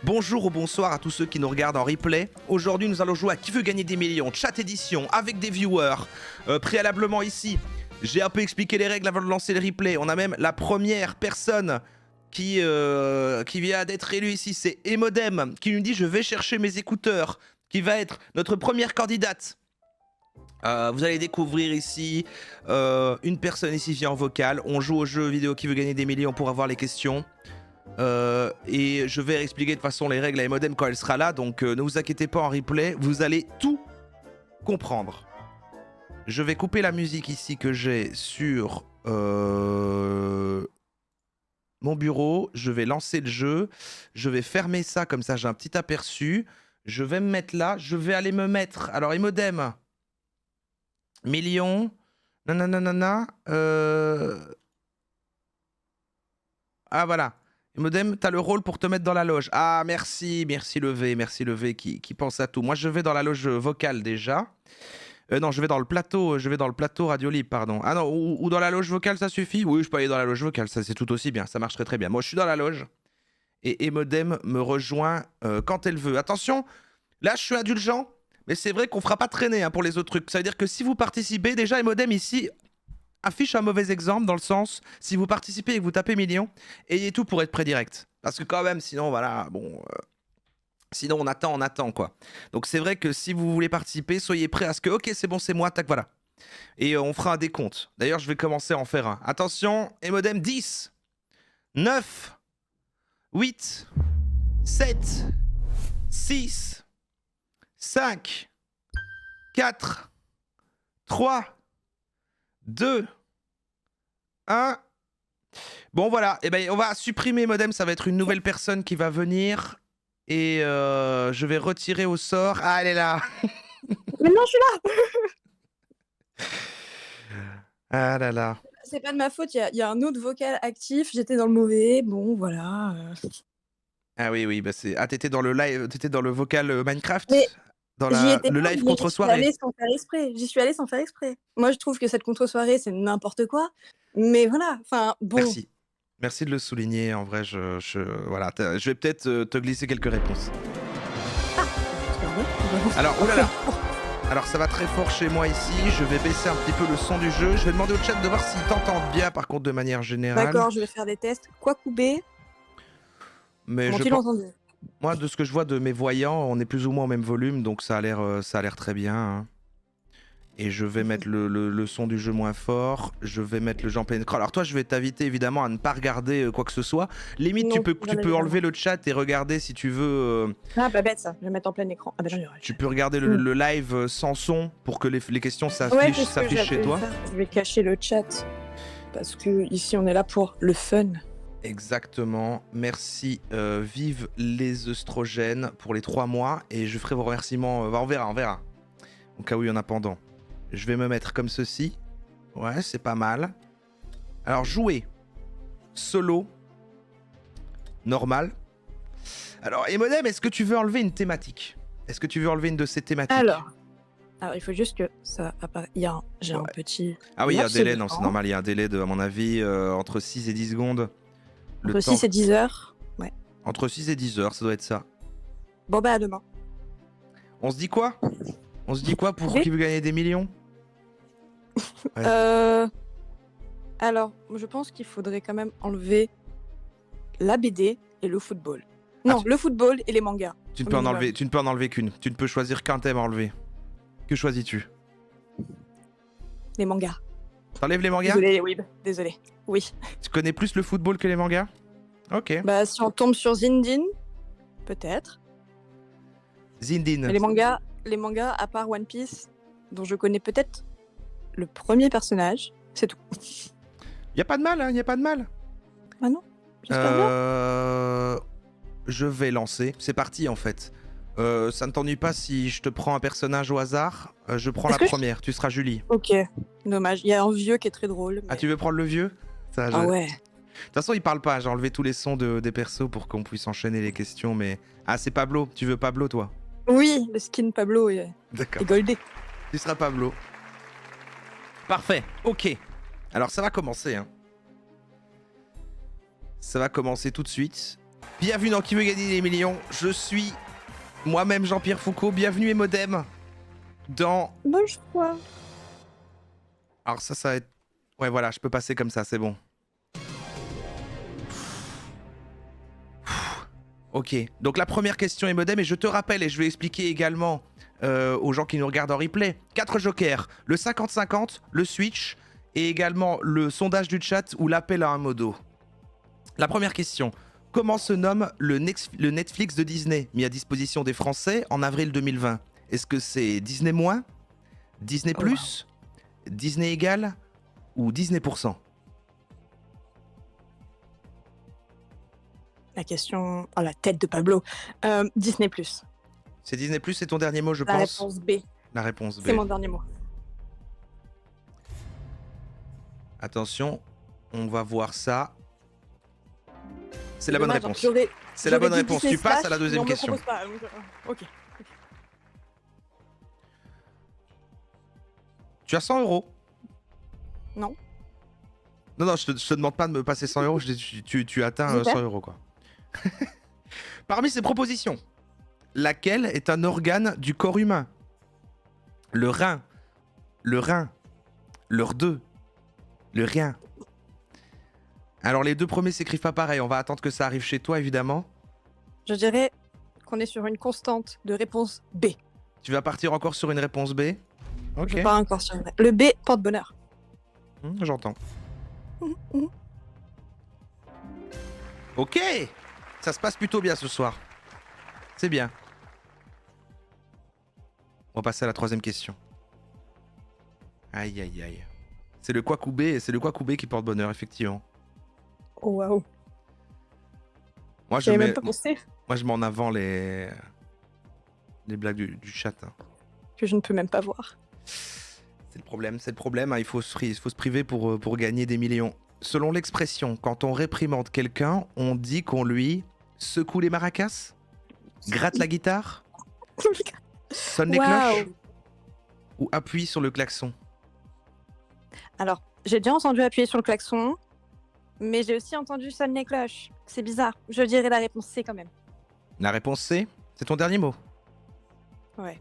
Bonjour ou bonsoir à tous ceux qui nous regardent en replay. Aujourd'hui, nous allons jouer à Qui veut gagner des millions, chat édition, avec des viewers. Préalablement ici, j'ai un peu expliqué les règles avant de lancer le replay. On a même la première personne qui vient d'être élue ici, c'est Emodem, qui nous dit « Je vais chercher mes écouteurs », qui va être notre première candidate. Vous allez découvrir ici une personne ici vient en vocal. On joue au jeu vidéo Qui veut gagner des millions pour avoir les questions. Et je vais expliquer de toute façon les règles à Emodem quand elle sera là, donc ne vous inquiétez pas en replay, vous allez tout comprendre. Je vais couper la musique ici que j'ai sur mon bureau, je vais lancer le jeu, je vais fermer ça comme ça j'ai un petit aperçu, je vais me mettre là, je vais aller me mettre, alors Emodem, millions, nanana, ah voilà. Modem, t'as le rôle pour te mettre dans la loge. Ah, merci le V qui pense à tout. Moi, je vais dans la loge vocale déjà. Non, je vais dans le plateau Radio Libre, pardon. Ah non, ou dans la loge vocale, ça suffit? Oui, je peux aller dans la loge vocale, ça c'est tout aussi bien, ça marcherait très bien. Moi, je suis dans la loge et Emodem me rejoint quand elle veut. Attention, là, je suis indulgent, mais c'est vrai qu'on fera pas traîner hein, pour les autres trucs. Ça veut dire que si vous participez, déjà Emodem ici affiche un mauvais exemple dans le sens, si vous participez et que vous tapez millions, ayez tout pour être prêt direct. Parce que quand même, sinon, voilà, bon... sinon, on attend, quoi. Donc c'est vrai que si vous voulez participer, soyez prêts à ce que, ok, c'est bon, c'est moi, tac, voilà. Et on fera un décompte. D'ailleurs, je vais commencer à en faire un. Attention, Emodem, 10, 9, 8, 7, 6, 5, 4, 3, 2, 1. Bon voilà, et ben on va supprimer Modem, ça va être une nouvelle personne qui va venir. Et je vais retirer au sort. Ah, elle est là. Mais non, je suis là. Ah là là. C'est pas de ma faute, il y a un autre vocal actif, j'étais dans le mauvais, bon voilà. Ah oui, bah c'est... Ah, t'étais dans le live, t'étais dans le vocal Minecraft? Mais dans j'y étais le pas, live mais contre-soirée. j'y suis allée sans faire exprès. Moi, je trouve que cette contre-soirée, c'est n'importe quoi. Mais voilà, enfin, bon. Merci de le souligner, en vrai, voilà, je vais peut-être te glisser quelques réponses. Ah. Alors, oulala. Alors ça va très fort chez moi ici, je vais baisser un petit peu le son du jeu, je vais demander au chat de voir s'ils t'entendent bien par contre de manière générale. D'accord, je vais faire des tests. Quoi couper? Mais M'ont-ils entendu? Moi de ce que je vois de mes voyants, on est plus ou moins au même volume, donc ça a l'air très bien. Hein. Et je vais mettre le son du jeu moins fort, je vais mettre le jeu en plein écran. Alors toi je vais t'inviter évidemment à ne pas regarder quoi que ce soit. Limite non, tu peux enlever le chat et regarder si tu veux... Ah pas bête ça, je vais mettre en plein écran. Ah, bah, tu peux regarder le live sans son pour que les questions s'affichent chez toi. Je vais cacher le chat parce que ici on est là pour le fun. Exactement, merci, vive les œstrogènes pour les 3 mois et je ferai vos remerciements, on verra, au cas où il y en a pendant. Je vais me mettre comme ceci, ouais c'est pas mal. Alors jouer, solo, normal. Alors Emodem, est-ce que tu veux enlever une thématique? Est-ce que tu veux enlever une de ces thématiques? Alors il faut juste que ça apparaisse, j'ai un petit... Ah oui, il y a un délai, non c'est normal, il y a un délai de, à mon avis, entre 6 et 10 secondes. Entre 6 et 10 heures, ouais. Entre 6 et 10 heures, ça doit être ça. Bon bah à demain. On se dit quoi? On se dit quoi pour Qui veut gagner des millions? Alors, je pense qu'il faudrait quand même enlever la BD et le football. Non, le football et les mangas. Tu ne peux en enlever qu'une. Tu ne peux choisir qu'un thème à enlever. Que choisis-tu? Les mangas. T'enlèves les mangas? Désolé, oui. Désolé. Oui. Tu connais plus le football que les mangas? Ok. Bah, si on tombe sur Zindin, peut-être. Zindin. Mais les mangas, à part One Piece, dont je connais peut-être le premier personnage, c'est tout. Y a pas de mal, hein, y a pas de mal. Ah non? J'espère bien. Je vais lancer. C'est parti, en fait. Ça ne t'ennuie pas si je te prends un personnage au hasard? Je prends la première, tu seras Julie. Ok, dommage. Il y a un vieux qui est très drôle. Mais... Ah, tu veux prendre le vieux? Ça, Ah ouais. De toute façon, il parle pas. J'ai enlevé tous les sons des persos pour qu'on puisse enchaîner les questions, mais... Ah, c'est Pablo. Tu veux Pablo, toi? Oui, le skin Pablo est goldé. Tu seras Pablo. Parfait, ok. Alors, ça va commencer, hein. Ça va commencer tout de suite. Bienvenue dans Qui veut gagner des millions. Je suis moi-même Jean-Pierre Foucault. Bienvenue Emodem dans... Bon, je crois. Alors ça va être... Ouais, voilà, je peux passer comme ça, c'est bon. Ok, donc la première question Emodem, et je te rappelle, et je vais expliquer également aux gens qui nous regardent en replay, 4 jokers, le 50-50, le switch, et également le sondage du chat ou l'appel à un modo. La première question, comment se nomme le Netflix de Disney mis à disposition des Français en avril 2020? Est-ce que c'est Disney moins, Disney plus, Disney égal ou Disney %? La question... Oh, la tête de Pablo. Disney+. C'est Disney plus, c'est ton dernier mot, je La pense. réponse B. La réponse B. C'est mon dernier mot. Attention, on va voir ça. C'est la bonne Dommage, réponse. j'aurais- C'est la bonne j'aurais dit réponse. Disney Tu passes Slash, à la deuxième mais on me question. propose pas, donc, ok. Tu as 100 euros? Non. Non, je te demande pas de me passer 100 euros, tu atteins Super. 100 euros, quoi. Parmi ces propositions, laquelle est un organe du corps humain? Le rein, le rein, l'heure 2, le rien. Alors les deux premiers s'écrivent pas pareil, on va attendre que ça arrive chez toi, évidemment. Je dirais qu'on est sur une constante de réponse B. Tu vas partir encore sur une réponse B? Ok, Je pars encore sur une... Le B porte bonheur. J'entends. Mhm. Ok, ça se passe plutôt bien ce soir. C'est bien. On va passer à la troisième question. Aïe aïe aïe. C'est le Kwakubé, c'est le Kwakubé qui porte bonheur, effectivement. Oh waouh. Moi je J'avais mets, même pas pensé moi je mets en avant les blagues du chat, hein. que je ne peux même pas voir. C'est le problème, hein. Il faut se priver pour gagner des millions. Selon l'expression, quand on réprimande quelqu'un, on dit qu'on lui secoue les maracas, gratte la guitare, sonne les Waouh. cloches ou appuie sur le klaxon. Alors, j'ai déjà entendu appuyer sur le klaxon, mais j'ai aussi entendu sonner les cloches. C'est bizarre. Je dirais la réponse C quand même. La réponse C, c'est ton dernier mot. Ouais.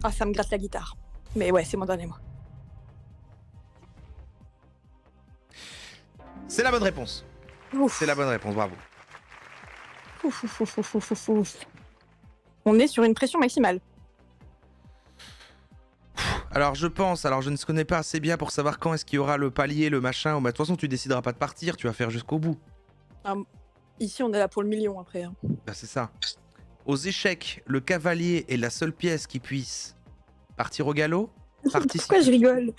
Ah, ça me gratte la guitare. Mais ouais, c'est mon dernier mot. C'est la bonne réponse. Ouf. C'est la bonne réponse, bravo. Ouf, ouf, ouf, ouf, ouf, ouf, ouf. On est sur une pression maximale. Alors je ne connais pas assez bien pour savoir quand est-ce qu'il y aura le palier, le machin. De toute façon, tu décideras pas de partir, tu vas faire jusqu'au bout. Ici, on est là pour le million après. Hein. Bah, c'est ça. Aux échecs, le cavalier est la seule pièce qui puisse partir au galop, Pourquoi je rigole?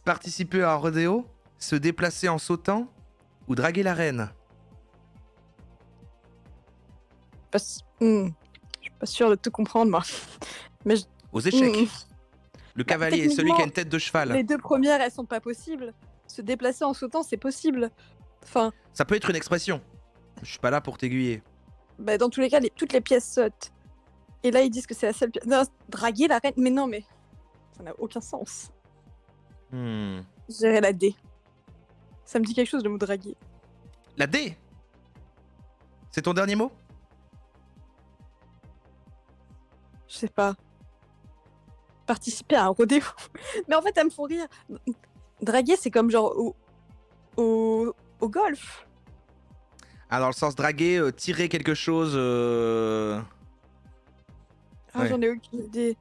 participer à un rodéo, se déplacer en sautant ou draguer la reine. Je suis pas sûre de tout comprendre, moi. Mais Aux échecs, le cavalier est celui qui a une tête de cheval. les deux premières, elles sont pas possibles. Se déplacer en sautant, c'est possible. Enfin, Ça peut être une expression. Je suis pas là pour t'aiguiller. bah, dans tous les cas, toutes les pièces sautent. Et là, ils disent que c'est la seule pièce. Non, draguer la reine. Mais non, mais ça n'a aucun sens. Je dirais la D. Ça me dit quelque chose le mot draguer. La D. C'est ton dernier mot? Je sais pas. Participer à un rodéo. Mais en fait, elles me font rire. Draguer, c'est comme genre au golf. Ah, dans le sens draguer, tirer quelque chose. Ah, Ouais. j'en ai aucune idée.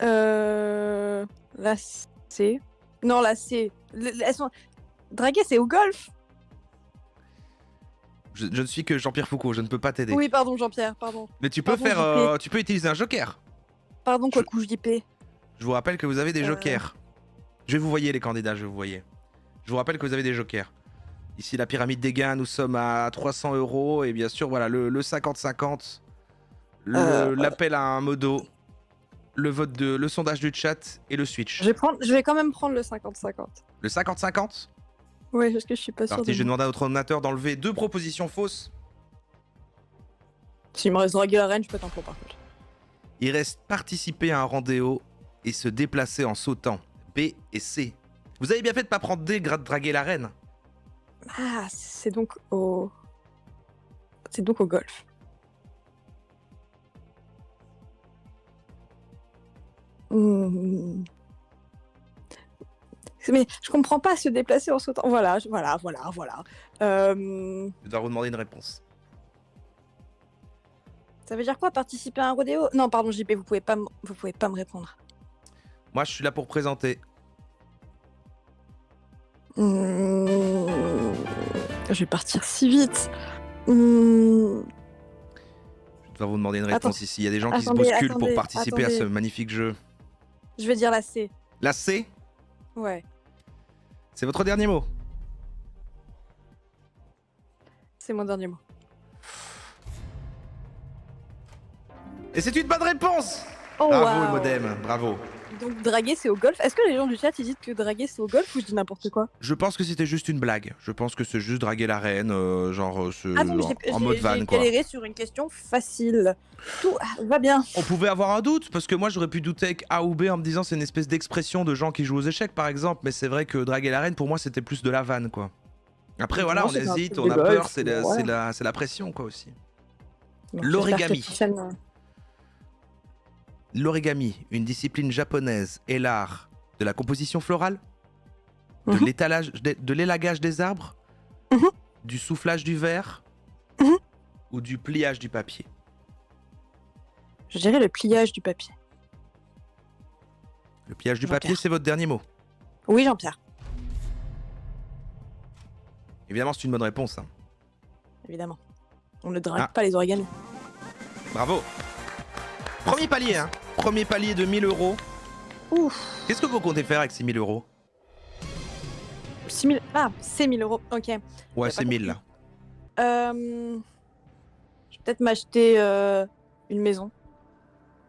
La C. Non, la C. Elles sont... Draguer, c'est au golf. Je ne suis que Jean-Pierre Foucault, je ne peux pas t'aider. Oui, pardon, Jean-Pierre, pardon. Mais tu peux Pardon, JP. tu peux utiliser un joker. Pardon, quoi couche JP. Je vous rappelle que vous avez des jokers. Je vais vous voyer les candidats, je vais vous voyer. Je vous rappelle que vous avez des jokers. Ici, la pyramide des gains, nous sommes à 300 euros. Et bien sûr, voilà, le 50-50, l'appel à un modo, le sondage du chat et le switch. Je vais quand même prendre le 50-50. Le 50-50. Ouais, parce que je suis pas sûre. Parti, je vais demander à notre ordinateur d'enlever 2 propositions fausses. S'il me reste draguer la reine, je peux t'en prendre par contre. Il reste participer à un rendez-vous et se déplacer en sautant. B et C. Vous avez bien fait de pas prendre D, draguer la reine. Ah, c'est donc au... C'est donc au golf. Hmm. Mais je comprends pas se déplacer en sautant. Voilà. Je dois vous demander une réponse. Ça veut dire quoi, participer à un rodéo? Non, pardon, JP, vous pouvez pas me répondre. Moi, je suis là pour présenter. Je vais partir si vite. Je dois vous demander une réponse ici. Il y a des gens qui se bousculent pour participer à ce magnifique jeu. Je vais dire la C. La C? Ouais. C'est votre dernier mot? C'est mon dernier mot. Et c'est une bonne réponse! Oh, bravo le modem, bravo. Donc draguer c'est au golf. Est-ce que les gens du chat ils disent que draguer c'est au golf ou je dis n'importe quoi? Je pense que c'était juste une blague. Je pense que c'est juste draguer la reine, en mode van quoi. J'ai galéré sur une question facile. Tout va bien. On pouvait avoir un doute, parce que moi j'aurais pu douter avec A ou B en me disant c'est une espèce d'expression de gens qui jouent aux échecs par exemple, mais c'est vrai que draguer la reine pour moi c'était plus de la vanne quoi. Après voilà, on hésite, on a peur, c'est la pression quoi aussi. L'origami. L'origami, une discipline japonaise, est l'art de la composition florale, de l'élagage des arbres, du soufflage du verre ou du pliage du papier. Je dirais le pliage du papier. Le pliage du papier, c'est votre dernier mot? Oui, Jean-Pierre. Évidemment, c'est une bonne réponse. Hein. Évidemment. On ne drague pas les origamis. Bravo. Premier palier, hein. Premier palier de 1000 euros. Ouf. Qu'est-ce que vous comptez faire avec ces 1000 euros? 6000... Ah, c'est 1000 euros, ok. Ouais, c'est 1000 là. Je vais peut-être m'acheter une maison.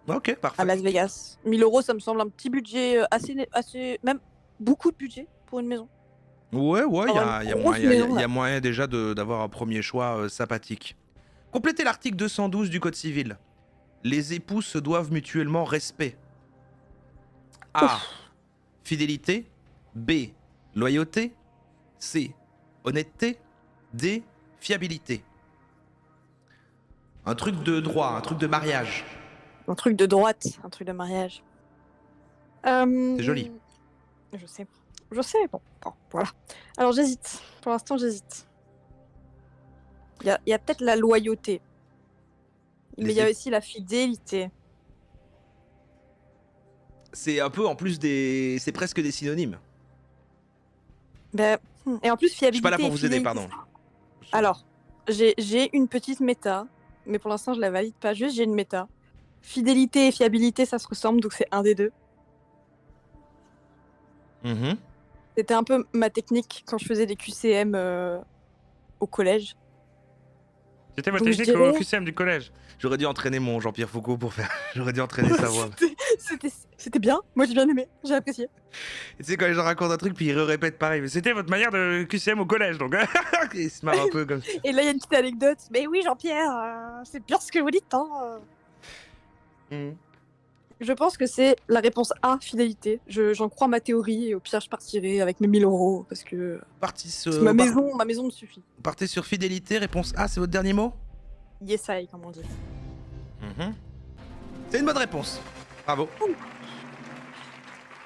Ok, parfait. À Las Vegas. 1000 euros, ça me semble un petit budget assez... Même beaucoup de budget pour une maison. Ouais, il y a moyen déjà d'avoir un premier choix sympathique. Complétez l'article 212 du Code civil. Les époux se doivent mutuellement respect. A. Fidélité. B. Loyauté. C. Honnêteté. D. Fiabilité. Un truc de droit, un truc de mariage. Un truc de droite, un truc de mariage. C'est joli. Je sais, bon, voilà. Alors j'hésite, pour l'instant j'hésite. Il y a peut-être la loyauté. Mais il y a aussi la fidélité. C'est un peu en plus des... C'est presque des synonymes. Et en plus fiabilité. Je suis pas là pour vous aider, pardon. Alors, j'ai une petite méta, mais pour l'instant je la valide pas, juste j'ai une méta. Fidélité et fiabilité ça se ressemble, donc c'est un des deux. C'était un peu ma technique quand je faisais des QCM au collège. C'était votre technique au QCM du collège. J'aurais dû entraîner mon Jean-Pierre Foucault pour faire... J'aurais dû entraîner sa voix. C'était bien, moi j'ai bien aimé, j'ai apprécié. Et tu sais, quand les gens racontent un truc, puis ils répètent pareil. Mais c'était votre manière de QCM au collège, donc... Il se marre un peu comme ça. Et là, il y a une petite anecdote. Mais oui, Jean-Pierre, c'est bien ce que vous dites, hein. Je pense que c'est la réponse A, fidélité. J'en crois ma théorie et au pire je partirai avec mes 1000 euros parce que ma maison me suffit. Vous partez sur fidélité, réponse A, c'est votre dernier mot? Yes I, comme on dit. C'est une bonne réponse. Bravo.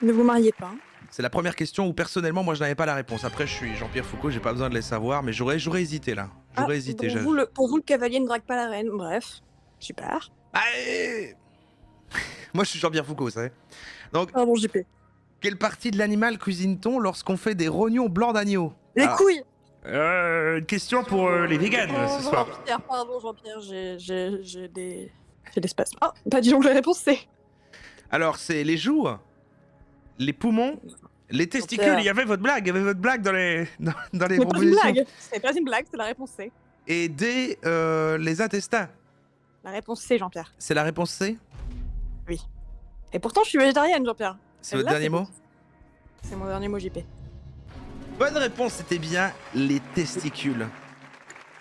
Ne vous mariez pas. C'est la première question où personnellement moi je n'avais pas la réponse. Après je suis Jean-Pierre Foucault, j'ai pas besoin de les savoir, mais j'aurais hésité là. J'aurais hésité. Pour vous le cavalier ne drague pas la reine, bref. Super. Allez. Moi, je suis Jean-Pierre Foucault, vous savez. Donc, pardon, JP. Quelle partie de l'animal cuisine-t-on lorsqu'on fait des rognons blancs d'agneau? Les couilles. Une question pour les véganes ce soir. Jean-Pierre, j'ai des spasmes. Ah, bah dis donc, la réponse c'est... Alors, c'est les joues, les poumons, les testicules. Il y avait votre blague dans les propositions. Pas une blague. C'est pas une blague, c'est la réponse C. Et D, les intestins. La réponse C, Jean-Pierre. C'est la réponse C? Oui. Et pourtant, je suis végétarienne, Jean-Pierre. C'est votre dernier mot? C'est mon dernier mot, JP. Bonne réponse, c'était bien les testicules.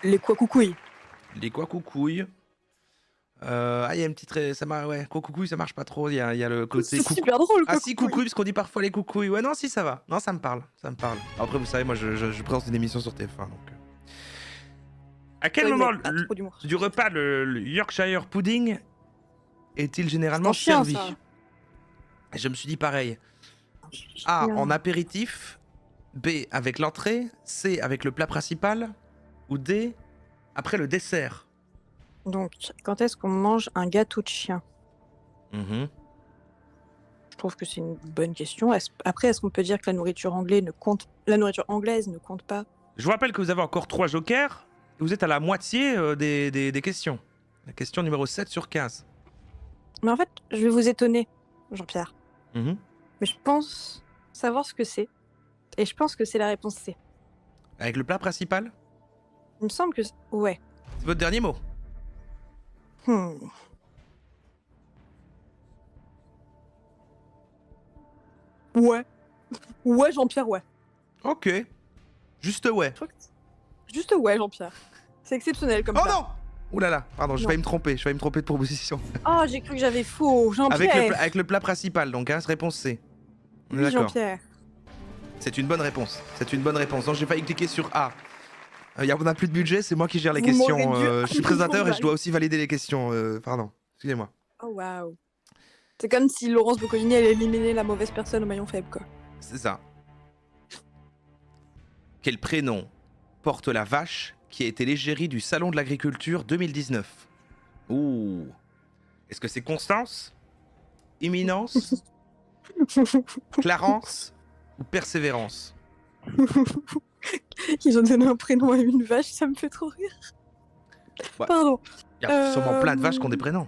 Les quoi coucouilles. Les quoi coucouilles. Ah, il y a une petite. Ouais, coucouille, ça marche pas trop. Il y a le côté. C'est super drôle, Ah, quoi. si, coucouille, parce qu'on dit parfois les coucouilles. Ouais, non, si, ça va. Non, ça me parle. Ça me parle. Après, vous savez, moi, je présente une émission sur TF1. Donc... À quel C'est vrai que moment vous avez pas trop d'humour. du repas le Yorkshire pudding est-il généralement C'est un chien, servi? ça. Et je me suis dit pareil. A, en apéritif. B, avec l'entrée. C, avec le plat principal. Ou D, après le dessert. Donc, quand est-ce qu'on mange un gâteau de chien? Mhm. Je trouve que c'est une bonne question. Après, est-ce qu'on peut dire que la nourriture anglaise ne compte pas? Je vous rappelle que vous avez encore 3 jokers. Et vous êtes à la moitié des questions. La question numéro 7 sur 15. Mais en fait, je vais vous étonner, Jean-Pierre. Mhm. Mais je pense savoir ce que c'est. Et je pense que c'est la réponse C. Avec le plat principal? Il me semble que... Ouais. C'est votre dernier mot? Ouais. Ouais, Jean-Pierre, ouais. Ok. Juste ouais. Je crois que juste ouais, Jean-Pierre. C'est exceptionnel comme Oh ça. non! Ouh là là, pardon, je Non. vais me tromper. Je vais me tromper de proposition. Oh, j'ai cru que j'avais faux. Jean-Pierre. Avec le plat principal, donc, hein, réponse C. On est Oui, d'accord. Jean-Pierre. C'est une bonne réponse. C'est une bonne réponse. Donc j'ai failli cliquer sur A. On n'a plus de budget, c'est moi qui gère les Vous questions. m'aurez dû Je suis présentateur et je mal. dois aussi valider les questions. Pardon, excusez-moi. Oh, waouh. C'est comme si Laurence Boccolini allait éliminer la mauvaise personne au maillon faible, quoi. C'est ça. Quel prénom porte la vache qui a été l'égérie du Salon de l'Agriculture 2019? Ouh. Est-ce que c'est Constance? Imminence? Clarence? Ou Persévérance? Ils ont donné un prénom à une vache, ça me fait trop rire. Ouais. Pardon. Il y a sûrement plein de vaches qui ont des prénoms.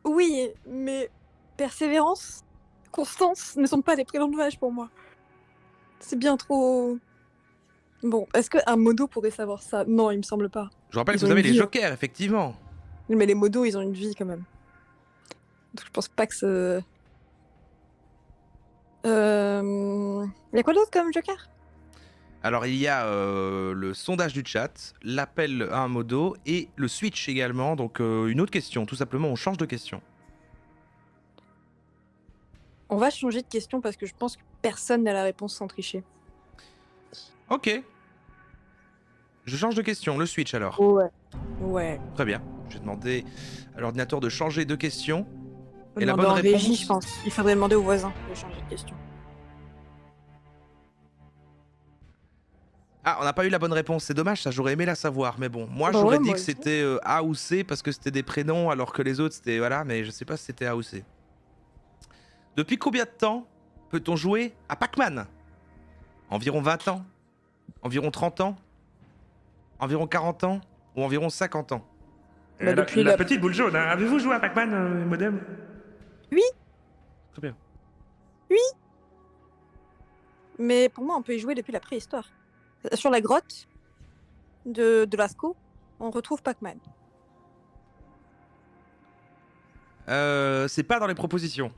Oui, mais Persévérance, Constance ne sont pas des prénoms de vache pour moi. C'est bien trop... Bon, est-ce qu'un modo pourrait savoir ça? Non, il me semble pas. Je rappelle Ils que ont vous avez une les vie, hein. jokers, effectivement. Mais les modos, ils ont une vie quand même. Donc je pense pas que ce... Il y a quoi d'autre comme joker? Alors il y a le sondage du chat, l'appel à un modo et le switch également. Donc une autre question, tout simplement, on change de question. On va changer de question parce que je pense que personne n'a la réponse sans tricher. Ok. Je change de question, le switch alors. Ouais. Ouais. Très bien. Je vais demander à l'ordinateur de changer de question. Faut Et la demander bonne en réponse régie, je pense. Il faudrait demander aux voisins de changer de question. Ah, on n'a pas eu la bonne réponse, c'est dommage, ça j'aurais aimé la savoir. Mais bon, moi Bah j'aurais ouais, dit moi que aussi. c'était A ou C parce que c'était des prénoms alors que les autres c'était... Voilà, mais je sais pas si c'était A ou C. Depuis combien de temps peut-on jouer à Pac-Man? Environ 20 ans? Environ 30 ans? Environ 40 ans? Ou environ 50 ans? Bah, depuis la... petite boule jaune, hein. Avez-vous joué à Pac-Man, modem? Oui. Très bien. Mais pour moi, on peut y jouer depuis la préhistoire. Sur la grotte de Lascaux, on retrouve Pac-Man. C'est pas dans les propositions.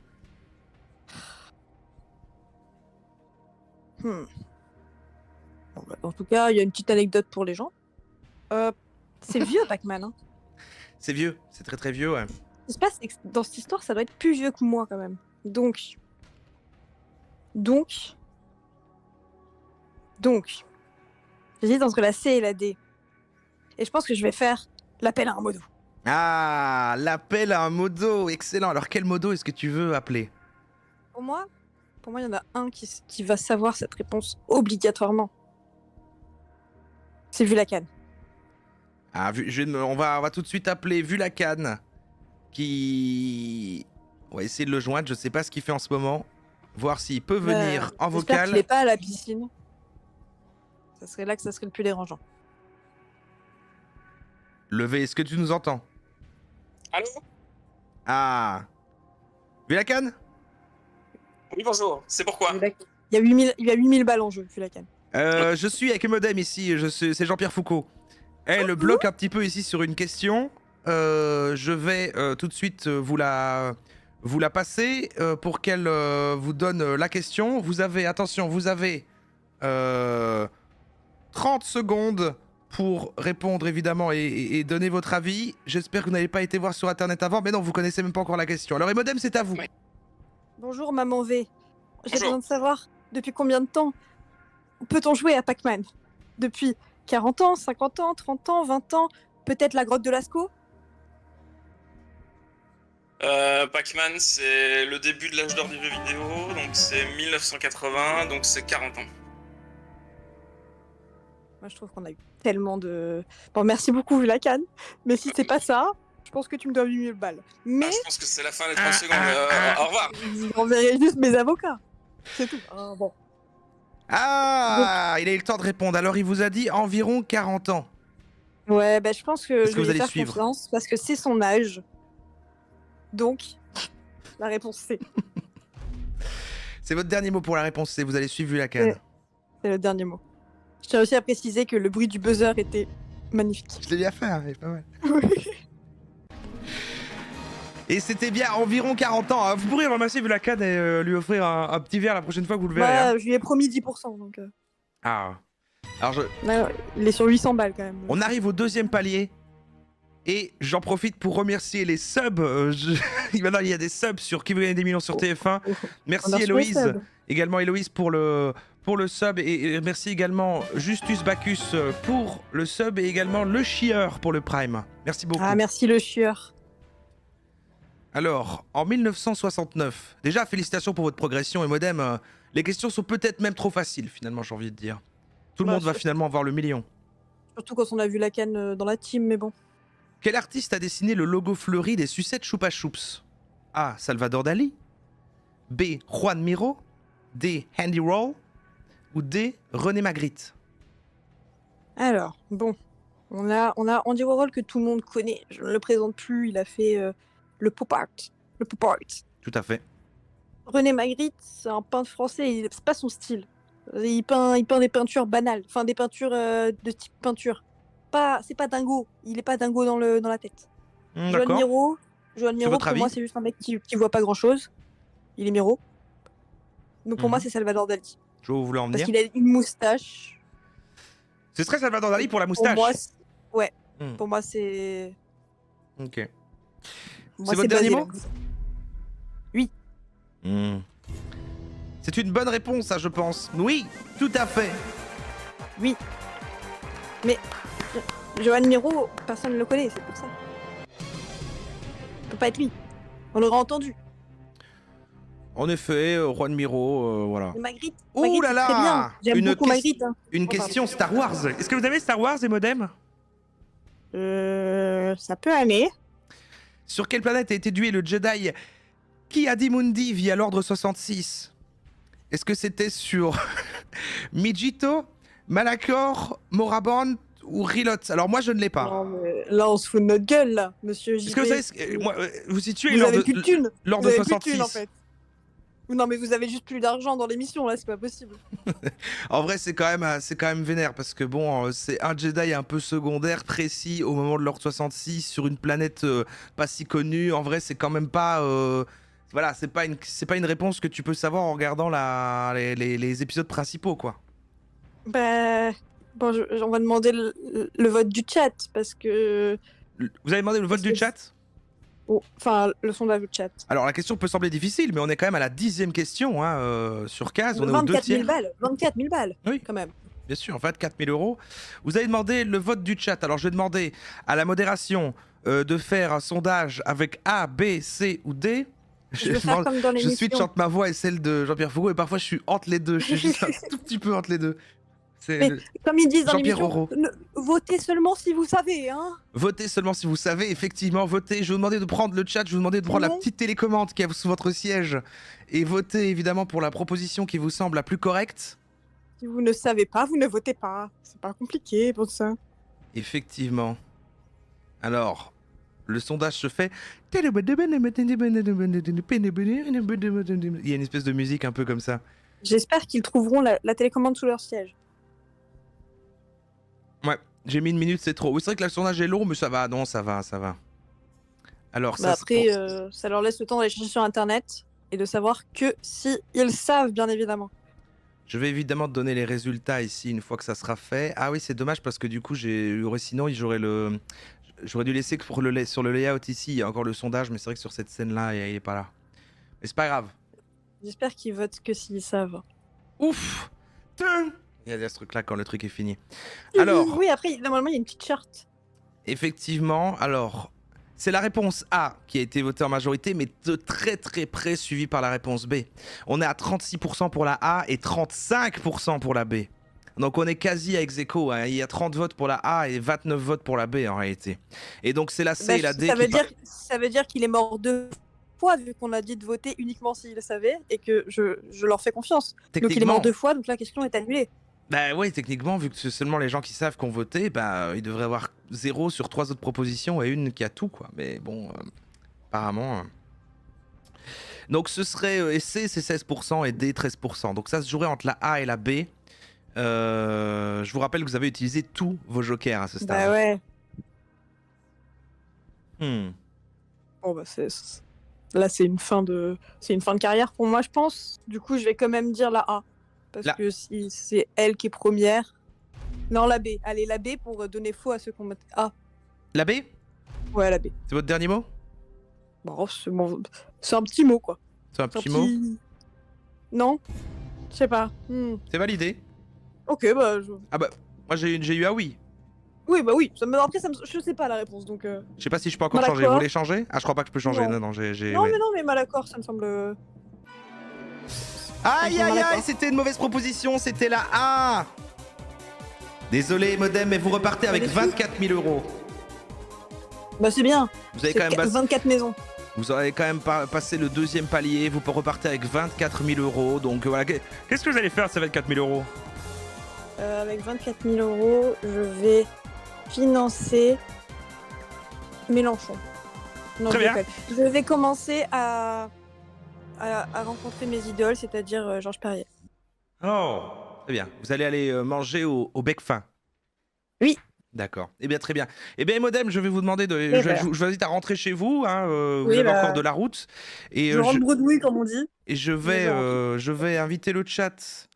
Bon, bah, en tout cas, il y a une petite anecdote pour les gens. C'est vieux, Pac-Man. Hein. C'est vieux, c'est très très vieux, ouais. Ce qui se passe, c'est que dans cette histoire, ça doit être plus vieux que moi, quand même. Donc... J'hésite entre la C et la D. Et je pense que je vais faire l'appel à un modo. Ah, l'appel à un modo, excellent. Alors quel modo est-ce que tu veux appeler? Pour moi, il y en a un qui va savoir cette réponse obligatoirement. C'est Vulacane. Ah, on va tout de suite appeler Vulacane, qui... On va essayer de le joindre, je sais pas ce qu'il fait en ce moment. Voir s'il peut venir en J'espère vocal. qu'il n'est pas à la piscine. Ça serait là que ça serait le plus dérangeant. Levé, est-ce que tu nous entends? Allô? Ah. Vulacane? Oui, bonjour. C'est pourquoi? Il y a 8000 balles en jeu, Vulacane. Je suis avec Modem ici, c'est Jean-Pierre Foucault. Elle bloque un petit peu ici sur une question. Je vais tout de suite vous la passer pour qu'elle vous donne la question. Vous avez, attention, vous avez 30 secondes pour répondre évidemment et donner votre avis. J'espère que vous n'avez pas été voir sur internet avant, mais non, vous connaissez même pas encore la question. Alors Emodem, c'est à vous. Oui. Bonjour maman V. J'ai Bonjour. besoin de savoir depuis combien de temps peut-on jouer à Pac-Man? Depuis 40 ans, 50 ans, 30 ans, 20 ans, peut-être la grotte de Lascaux? Pac-Man, c'est le début de l'âge d'or du jeu vidéo, donc c'est 1980, donc c'est 40 ans. Moi je trouve qu'on a eu tellement de... Bon merci beaucoup vu la canne, mais si c'est pas ça, je pense que tu me dois 8000 balles. Mais Je pense que c'est la fin des 30 secondes. Au revoir. j'enverrai juste mes avocats. C'est tout. Ah, bon. Ah, il a eu le temps de répondre. Alors il vous a dit environ 40 ans. Ouais, bah, je pense que Est-ce je que vous vais lui allez faire suivre confiance parce que c'est son âge. Donc, la réponse c'est. C'est votre dernier mot pour la réponse C, vous allez suivre vu la canne. Ouais. C'est le dernier mot. Je tiens aussi à préciser que le bruit du buzzer était magnifique. Je l'ai bien fait, hein, il est pas mal. Et c'était bien environ 40 ans. Hein. Vous pourriez ramasser vu la canne et lui offrir un petit verre la prochaine fois que vous le verrez. Bah, Hein. je lui ai promis 10%. Donc, Ah. Alors là, il est sur 800 balles quand même. on arrive au deuxième palier. Et j'en profite pour remercier les subs. Maintenant, il y a des subs sur Qui veut gagner des millions sur TF1. Merci On a reçu les Héloïse. subs. Également Héloïse pour le sub. Et merci également Justus Bacchus pour le sub. Et également Le Chieur pour le Prime. Merci beaucoup. Ah, merci le chieur. Alors, en 1969, déjà félicitations pour votre progression et Modem. Les questions sont peut-être même trop faciles finalement, j'ai envie de dire. Tout le Bah, monde va finalement avoir le million. Surtout quand on a vu la canne dans la team, mais bon. Quel artiste a dessiné le logo fleuri des sucettes Choupa Choups? A. Salvador Dali. B. Juan Miro. D. Andy Roll. Ou D. René Magritte. Alors, bon. On a Andy Warhol que tout le monde connaît. Je ne le présente plus. Il a fait le pop art. Le pop art. Tout à fait. René Magritte, c'est un peintre français. C'est pas son style. Il peint des peintures banales. Enfin, des peintures de type peinture. C'est pas dingo. Il est pas dingo dans la tête. Joan D'accord. Miro, votre pour avis moi, c'est juste un mec qui voit pas grand chose. Il est Miro. Donc pour moi, c'est Salvador Dali. Je vois où vous voulez en Parce venir. qu'il a une moustache. Ce serait Salvador Dali pour la Pour moustache. moi, ouais. Hmm. Pour moi, c'est. Ok. Moi, C'est votre dernier basé mot là. C'est une bonne réponse, ça, je pense. Oui, tout à fait. Oui. Mais Joan Miro, personne ne le connaît, c'est pour ça. Ça peut pas être lui. On l'aurait entendu. En effet, Juan Miro, voilà. Mais Magritte. Ouh Magritte, là c'est là, très bien. J'aime une beaucoup ques- Magritte. Hein. Une Oh, pardon. question Star Wars. Est-ce que vous avez Star Wars et Modem? Ça peut aller. Sur quelle planète a été tué le Jedi Ki-Adi-Mundi via l'Ordre 66? Est-ce que c'était sur Mijito, Malachor, Moraband ou Rilot? Alors moi je ne l'ai pas. Non, mais là, on se fout de notre gueule, là, monsieur JP. Est-ce que vous savez, moi, vous situez Vous avez plus de thunes. l'Ordre Vous avez plus de 66? thunes, en fait. Non, mais vous avez juste plus d'argent dans l'émission, là, c'est pas possible. En vrai, c'est quand même vénère parce que bon, c'est un Jedi un peu secondaire, précis au moment de l'Ordre 66 sur une planète pas si connue. En vrai, c'est quand même pas, voilà, c'est pas une réponse que tu peux savoir en regardant les épisodes principaux, quoi. Bah. Bon, on va demander le vote du chat, parce que. Vous avez demandé le vote Parce du que- chat? Oh, enfin, le sondage du chat. Alors la question peut sembler difficile, mais on est quand même à la 10e question hein, sur 15, on est aux 24 2 000 tiers. balles. 24 000 balles, Oui. quand même. Bien sûr, en fait, 4 000 euros. Vous avez demandé le vote du chat. Alors, je vais demander à la modération de faire un sondage avec A, B, C ou D. Je vais faire comme dans Je l'émission. switch ma voix et celle de Jean-Pierre Foucault et parfois je suis entre les deux. Je suis juste un tout petit peu entre les deux. C'est Mais comme ils disent dans Jean-Pierre l'émission, Roro. votez seulement si vous savez, hein. Votez seulement si vous savez, effectivement, votez. Je vais vous demander de prendre le chat, je vais vous demander de prendre la Non. petite télécommande qui est sous votre siège et votez évidemment pour la proposition qui vous semble la plus correcte. Si vous ne savez pas, vous ne votez pas. C'est pas compliqué pour ça. Effectivement. Alors, le sondage se fait. Il y a une espèce de musique un peu comme ça. J'espère qu'ils trouveront la télécommande sous leur siège. Ouais, j'ai mis une minute, c'est trop. Oui, c'est vrai que le sondage est long, mais ça va. Non, ça va. Alors, Bah ça après, ça leur laisse le temps d'aller chercher sur internet et de savoir que si ils savent, bien évidemment. Je vais évidemment te donner les résultats ici une fois que ça sera fait. Ah oui, c'est dommage parce que du coup, sinon j'aurais dû laisser que sur le layout ici, il y a encore le sondage, mais c'est vrai que sur cette scène-là, il est pas là. Mais c'est pas grave. J'espère qu'ils votent que s'ils savent. Ouf. Il y a ce truc-là quand le truc est fini. Alors, Oui, après, normalement, il y a une petite charte. effectivement, c'est la réponse A qui a été votée en majorité, mais de très très près suivie par la réponse B. On est à 36% pour la A et 35% pour la B. Donc on est quasi à ex-aequo, hein. Il y a 30 votes pour la A et 29 votes pour la B en réalité. Et donc c'est la C et la D ça veut dire qu'il est mort 2 fois, vu qu'on a dit de voter uniquement s'il le savait, et que je leur fais confiance. Donc il est mort 2 fois, donc la question est annulée. Bah oui, techniquement, vu que c'est seulement les gens qui savent qu'on voté, bah ils devraient avoir 0 sur 3 autres propositions et une qui a tout, quoi. Mais bon, apparemment... Donc ce serait... C c'est 16% et D 13%. Donc ça se jouerait entre la A et la B. Je vous rappelle que vous avez utilisé tous vos jokers à ce stade. Bah ouais. Bon bah là c'est une fin de carrière pour moi, je pense. Du coup je vais quand même dire la A, parce que si c'est elle qui est première. Non, la B. Allez, la B pour donner faux à ceux qu'on met A. La B? Ouais, la B. C'est votre dernier mot? Bon, c'est un petit mot, quoi. C'est un petit mot? Non, je sais pas. C'est validé. Ok, bah Ah bah moi j'ai eu un oui. Oui, bah oui. Après, je sais pas la réponse, donc... Je sais pas si je peux encore changer. Vous voulez changer? Ah, je crois pas que je peux changer. Non, Non, ouais. mais mal accord, ça me semble... Aïe aïe aïe, c'était une mauvaise proposition, c'était la A. Désolé Modem, mais vous repartez avec 24 000 €. Bah c'est bien. Vous avez quand même 24 maisons. Vous avez quand même passé le deuxième palier, vous repartez avec 24 000 €. Donc voilà, qu'est-ce que vous allez faire ces 24 000 €? Avec 24 000 €, je vais financer Mélenchon. Non, très bien. Je vais commencer à rencontrer mes idoles, c'est-à-dire Georges Perrier. Oh, très bien. Vous allez aller manger au bec fin. Oui. D'accord. Eh bien, très bien. Eh bien, Modem, je vais vous demander je vous invite à rentrer chez vous. Hein, vous avez encore de la route. Et, je rentre bredouille, comme on dit. Et je vais inviter le chat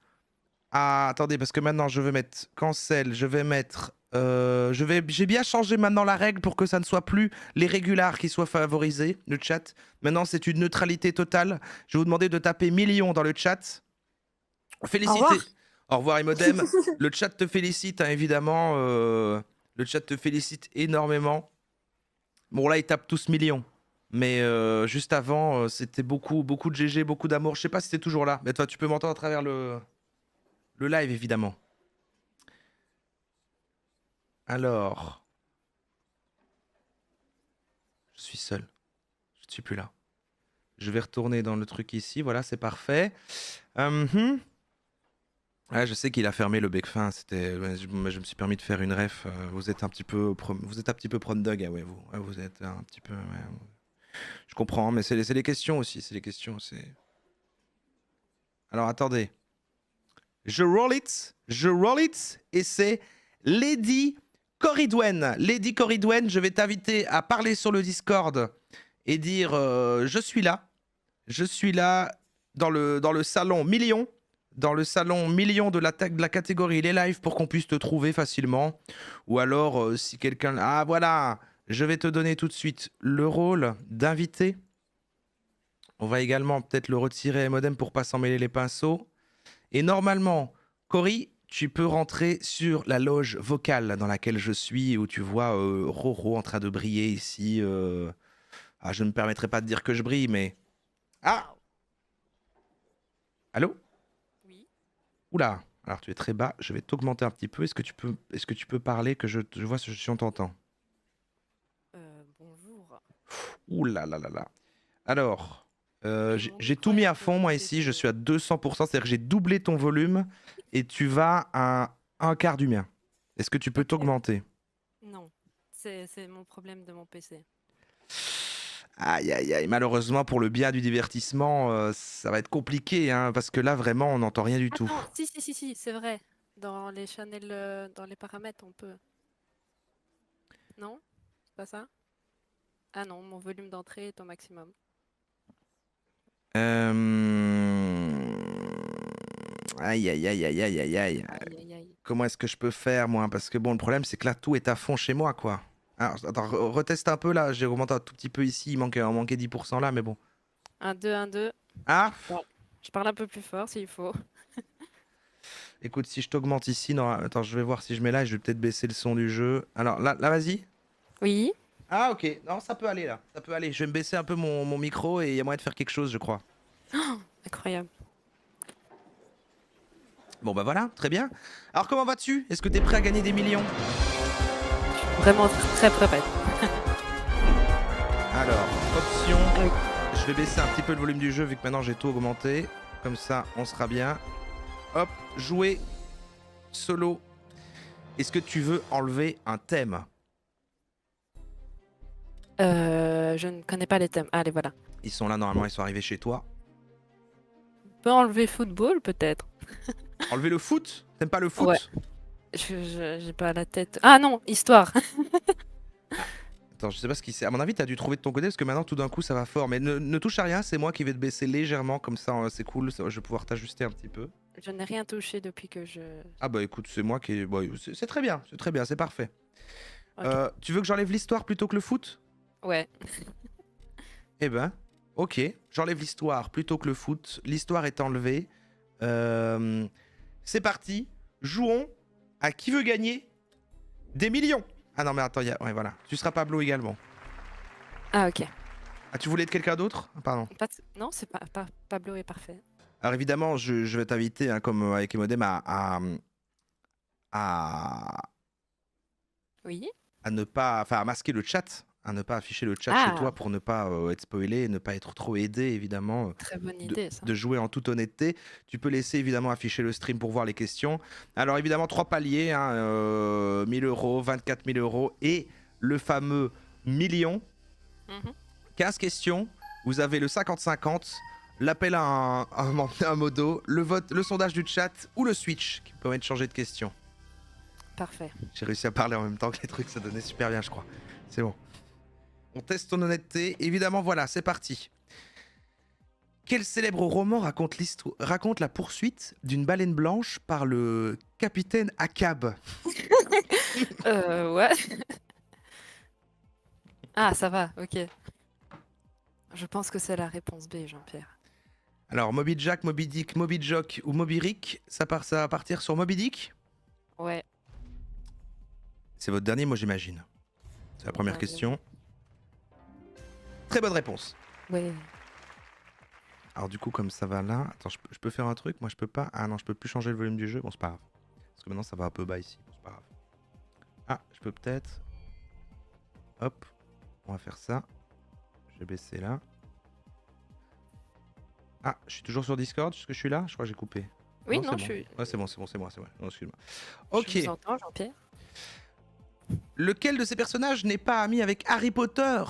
à... Attendez, parce que maintenant, je vais mettre cancel. Je vais mettre... j'ai bien changé maintenant la règle pour que ça ne soit plus les régulars qui soient favorisés, le chat. Maintenant, c'est une neutralité totale. Je vais vous demander de taper millions dans le chat. Félicitez. Au revoir, Modem. Le chat te félicite, hein, évidemment. Le chat te félicite énormément. Bon, là, ils tapent tous millions. Mais juste avant, c'était beaucoup de GG, beaucoup d'amour. Je sais pas si c'est toujours là. Mais toi, tu peux m'entendre à travers le live, évidemment. Alors... Je suis seul. Je ne suis plus là. Je vais retourner dans le truc ici. Voilà, c'est parfait. Ouais, je sais qu'il a fermé le bec fin. Je me suis permis de faire une ref. Vous êtes un petit peu prone dog, ouais, vous. Ouais, vous êtes un petit peu. Ouais. Je comprends, mais c'est les questions aussi. C'est les questions. Alors attendez. Je roll it, et c'est Lady Corridwen. Lady Corridwen, je vais t'inviter à parler sur le Discord et dire je suis là dans le salon million. Dans le salon million de la catégorie les lives pour qu'on puisse te trouver facilement. Ou alors, si quelqu'un... Ah, voilà. Je vais te donner tout de suite le rôle d'invité. On va également peut-être le retirer, Modem, pour pas s'en mêler les pinceaux. Et normalement, Cory, tu peux rentrer sur la loge vocale dans laquelle je suis, où tu vois Roro en train de briller ici. Ah, je ne me permettrai pas de dire que je brille, mais... Ah! Allô? Oula, alors tu es très bas, je vais t'augmenter un petit peu. Est-ce que tu peux parler, que je vois si on t'entend? Bonjour. Oula là là là. Alors, j'ai tout mis à fond moi ici, je suis à 200%, c'est-à-dire que j'ai doublé ton volume et tu vas à un quart du mien. Est-ce que tu peux t'augmenter? Non, c'est mon problème de mon PC. Aïe aïe aïe, malheureusement pour le bien du divertissement, ça va être compliqué, hein, parce que là vraiment on n'entend rien du tout. Non, si, c'est vrai. Dans les channels, dans les paramètres, on peut. Non? C'est pas ça? Ah non, mon volume d'entrée est au maximum. Aïe, aïe, aïe, aïe, aïe, aïe, aïe. Aïe, aïe, aïe. Comment est-ce que je peux faire, moi? Parce que bon, le problème, c'est que là, tout est à fond chez moi, quoi. Alors, attends, reteste un peu, là. J'ai augmenté un tout petit peu ici. On manquait 10% là, mais bon. 1-2, 1-2. Ah! Bon, je parle un peu plus fort s'il faut. Écoute, si je t'augmente ici... Non, attends, je vais voir si je mets là et je vais peut-être baisser le son du jeu. Alors, là, vas-y. Oui. Ah, ok. Non, ça peut aller, là. Ça peut aller. Je vais me baisser un peu mon micro et il y a moyen de faire quelque chose, je crois. Incroyable. Bon, bah voilà, très bien. Alors, comment vas-tu? Est-ce que t'es prêt à gagner des millions? Vraiment très prête. Alors, option. Ah oui. Je vais baisser un petit peu le volume du jeu vu que maintenant j'ai tout augmenté. Comme ça, on sera bien. Hop, jouer. Solo. Est-ce que tu veux enlever un thème? Je ne connais pas les thèmes. Allez, voilà. Ils sont là, normalement, ils sont arrivés chez toi. On peut enlever football, peut-être. Enlever le foot? T'aimes pas le foot? Ouais. J'ai pas la tête. Ah non, histoire. Attends, je sais pas ce qui c'est. À mon avis, t'as dû trouver de ton côté parce que maintenant, tout d'un coup, ça va fort. Mais ne touche à rien, c'est moi qui vais te baisser légèrement. Comme ça, c'est cool. Je vais pouvoir t'ajuster un petit peu. Je n'ai rien touché depuis que je... Ah bah écoute, c'est moi qui... Bon, c'est très bien, c'est parfait. Ok. Tu veux que j'enlève l'histoire plutôt que le foot? Ouais. Eh ben, ok. J'enlève l'histoire plutôt que le foot. L'histoire est enlevée. C'est parti. Jouons à qui veut gagner des millions. Ah non mais attends, ouais voilà. Tu seras Pablo également. Ah ok. Ah tu voulais être quelqu'un d'autre? Pardon. Non, c'est pas Pablo est parfait. Alors évidemment, je vais t'inviter, hein, comme avec Emodem, Oui. à ne pas... Enfin, à masquer le chat. À ne pas afficher le chat chez toi pour ne pas être spoilé, ne pas être trop aidé, évidemment. Très bonne idée, ça. De jouer en toute honnêteté. Tu peux laisser évidemment afficher le stream pour voir les questions. Alors évidemment, 3 paliers, hein, 1000 euros, 24 000 euros et le fameux million. 15 questions, vous avez le 50-50, l'appel à un modo, le vote, le sondage du chat ou le switch qui permet de changer de question. Parfait. J'ai réussi à parler en même temps que les trucs, ça donnait super bien je crois. C'est bon. On teste ton honnêteté. Évidemment, voilà, c'est parti. Quel célèbre roman raconte la poursuite d'une baleine blanche par le capitaine Ahab? Ouais. Ah, ça va, ok. Je pense que c'est la réponse B, Jean-Pierre. Alors, Moby Jack, Moby Dick, Moby Jock ou Moby Rick, ça va partir sur Moby Dick? Ouais. C'est votre dernier mot, j'imagine. C'est la première question. Très bonne réponse. Ouais. Alors du coup, comme ça va là... Attends, je peux faire un truc? Moi, je peux pas... Ah non, je peux plus changer le volume du jeu. Bon, c'est pas grave. Parce que maintenant, ça va un peu bas ici. Bon, c'est pas grave. Ah, je peux peut-être... Hop. On va faire ça. Je vais baisser là. Ah, je suis toujours sur Discord. Est-ce que je suis là? Je crois que j'ai coupé. Oui, non, je bon. suis... Ouais, c'est bon, c'est moi. Non, excuse-moi. Ok. Je vous entends, Jean-Pierre. Lequel de ces personnages n'est pas ami avec Harry Potter?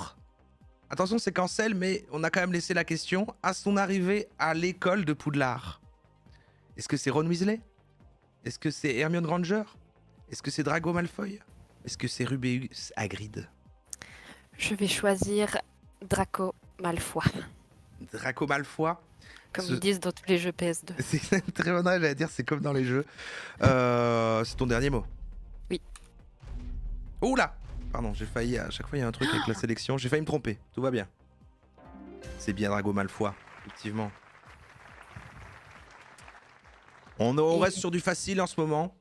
Attention, c'est cancel, mais on a quand même laissé la question. À son arrivée à l'école de Poudlard, est-ce que c'est Ron Weasley? Est-ce que c'est Hermione Granger? Est-ce que c'est Drago Malfoy? Est-ce que c'est Rubeus Hagrid? Je vais choisir Draco Malfoy. Draco Malfoy? Comme ils disent dans tous les jeux PS2. C'est une très bonne règle à dire, c'est comme dans les jeux. C'est ton dernier mot? Oui. Oula! Pardon, j'ai failli, à chaque fois il y a un truc avec la sélection, j'ai failli me tromper, tout va bien. C'est bien Drago Malfoy, effectivement. On reste sur du facile en ce moment.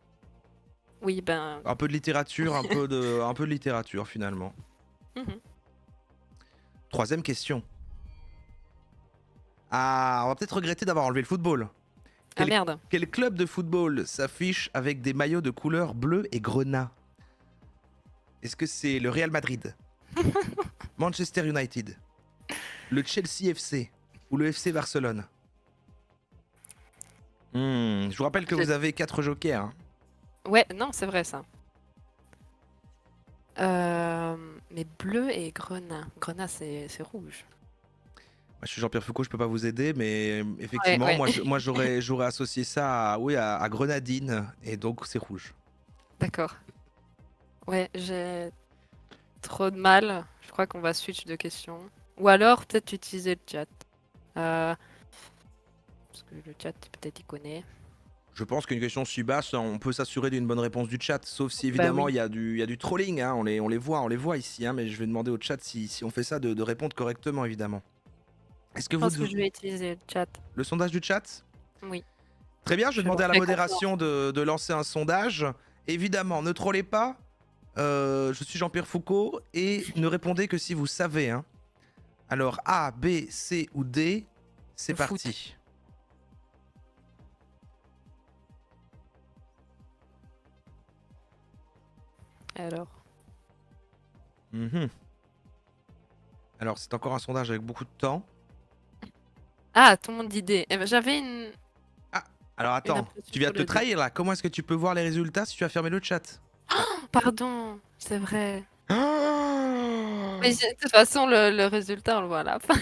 Oui, ben... Un peu de littérature, un peu de littérature finalement. Troisième question. Ah, on va peut-être regretter d'avoir enlevé le football. Ah merde. Quel club de football s'affiche avec des maillots de couleur bleu et grenat? Est-ce que c'est le Real Madrid, Manchester United, le Chelsea FC ou le FC Barcelone? Je vous rappelle que vous avez 4 jokers. Hein. Ouais, non, c'est vrai ça. Mais bleu et grenat. Grenat, c'est rouge. Moi, je suis Jean-Pierre Foucault, je peux pas vous aider, mais effectivement, ouais. moi j'aurais associé ça à grenadine, et donc c'est rouge. D'accord. Ouais, j'ai trop de mal. Je crois qu'on va switch de questions. Ou alors, peut-être utiliser le chat. Parce que le chat, peut-être, il connaît. Je pense qu'une question si basse, on peut s'assurer d'une bonne réponse du chat. Sauf si évidemment oui. il y a du trolling. Hein, on les voit ici. Hein, mais je vais demander au chat si on fait ça de répondre correctement évidemment. Est-ce que Je vous... pense que je vais utiliser le chat. Le sondage du chat? Oui. Très bien, je vais demander à la très modération de lancer un sondage. Évidemment, ne trollez pas. Je suis Jean-Pierre Foucault et ne répondez que si vous savez. Hein. Alors A, B, C ou D, c'est Le parti. Alors. Mhm. Alors c'est encore un sondage avec beaucoup de temps. Ah, tout le monde dit D. Eh ben, j'avais une. Alors attends, impression tu viens sur de te le D. trahir là. Comment est-ce que tu peux voir les résultats si tu as fermé le chat? Pardon, c'est vrai. Oh Mais de toute façon, le résultat, on le voit à la fin.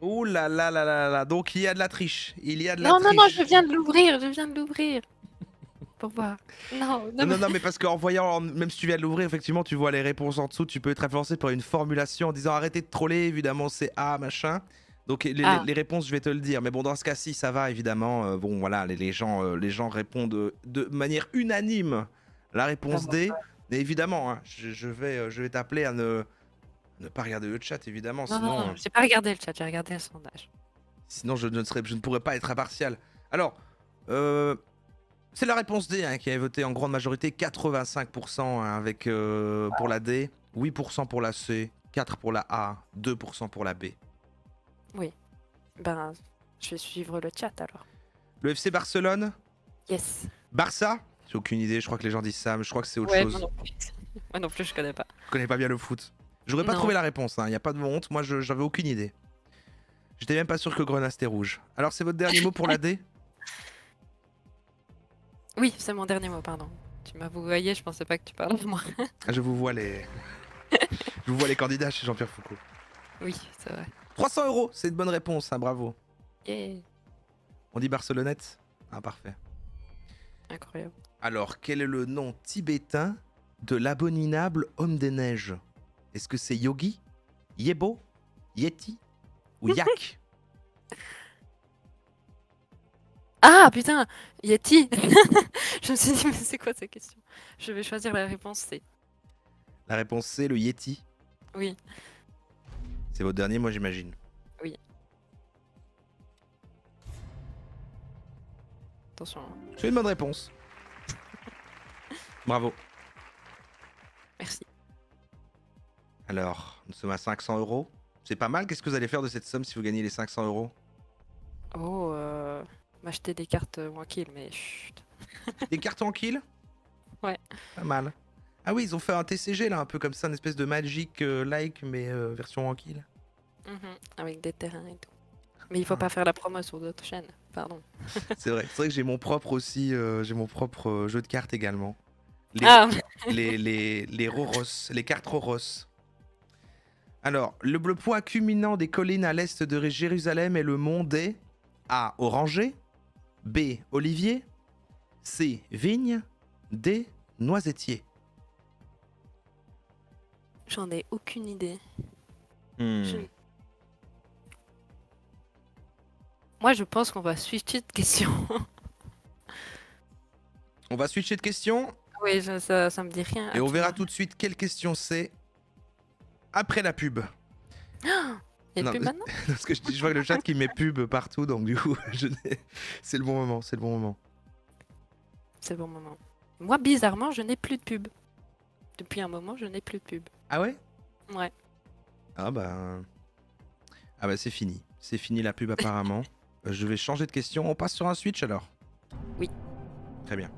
Ouh là là là là là. Donc il y a de la triche. Il y a de la Non, non, non, triche. je viens de l'ouvrir. Je viens de l'ouvrir. Pour voir. Non, Non, non, mais parce qu'en voyant, même si tu viens de l'ouvrir, effectivement, tu vois les réponses en dessous, tu peux être influencé par une formulation en disant arrêtez de troller, évidemment, c'est A, machin. Donc Ah. les réponses, je vais te le dire. Mais bon, dans ce cas-ci, ça va, évidemment. Bon, voilà, les gens répondent de manière unanime la réponse Ah bon, D. Mais évidemment, hein, je vais t'appeler à ne pas regarder le chat, évidemment. Non, Sinon, non, non, j'ai pas regardé le chat, j'ai regardé le sondage. sinon je ne pourrais pas être impartial. Alors, c'est la réponse D hein, qui a voté en grande majorité, 85% hein, avec, pour la D, 8% pour la C, 4% pour la A, 2% pour la B. Ben, je vais suivre le chat alors. Le FC Barcelone, Yes. Barça, j'ai aucune idée, je crois que les gens disent ça, mais je crois que c'est autre Ouais, chose. moi non plus. Moi non plus, je connais pas. Je connais pas bien le foot. J'aurais pas Non. trouvé la réponse, il n'y a pas de honte, moi j'avais aucune idée. J'étais même pas sûr que Grenas était rouge. Alors c'est votre dernier mot pour la D? Oui, c'est mon dernier mot, pardon. Tu m'as vouvoyé, je pensais pas que tu parlais de moi. Je vous vois je vous vois les candidats chez Jean-Pierre Foucault. Oui, c'est vrai. 300 €, c'est une bonne réponse, hein, bravo. Yeah. On dit Barcelonnette? Ah parfait. Incroyable. Alors, quel est le nom tibétain de l'abominable homme des neiges? Est-ce que c'est Yogi, Yebo, Yeti ou Yak? Ah putain, Yeti. Je me suis dit, mais c'est quoi cette question? Je vais choisir la réponse C. La réponse c'est le Yeti. Oui. C'est votre dernier, moi j'imagine. Oui. Attention. Hein. C'est une bonne réponse. Bravo. Merci. Alors, nous sommes à 500 €. C'est pas mal, qu'est-ce que vous allez faire de cette somme si vous gagnez les 500 €? Oh, m'acheter des cartes tranquilles, mais chut. Des cartes en kill? Ouais. Pas mal. Ah oui, ils ont fait un TCG là, un peu comme ça, une espèce de Magic like, mais version en kill. Avec des terrains et tout. Mais il faut pas faire la promo sur d'autres chaînes, pardon. C'est vrai que j'ai mon propre aussi, j'ai mon propre jeu de cartes également. Les Roros, les cartes Roros. Alors, le point culminant des collines à l'est de Jérusalem est le mont des A. Orangers, B. Olivier, C. Vigne, D. Noisetier. J'en ai aucune idée. Hmm. Moi, je pense qu'on va switcher de question. On va switcher de question Oui, ça me dit rien. et on verra absolument tout de suite quelle question c'est après la pub. rien. Et Non, puis maintenant Parce que je vois que le chat qui met pub partout, donc du coup, c'est le bon moment, c'est le bon moment. C'est le bon moment. Moi, bizarrement, je n'ai plus de pub. Depuis un moment, je n'ai plus de pub. Ah ouais? Ouais. Ah bah c'est fini. C'est fini la pub apparemment. Je vais changer de question. On passe sur un switch alors? Oui. Très bien.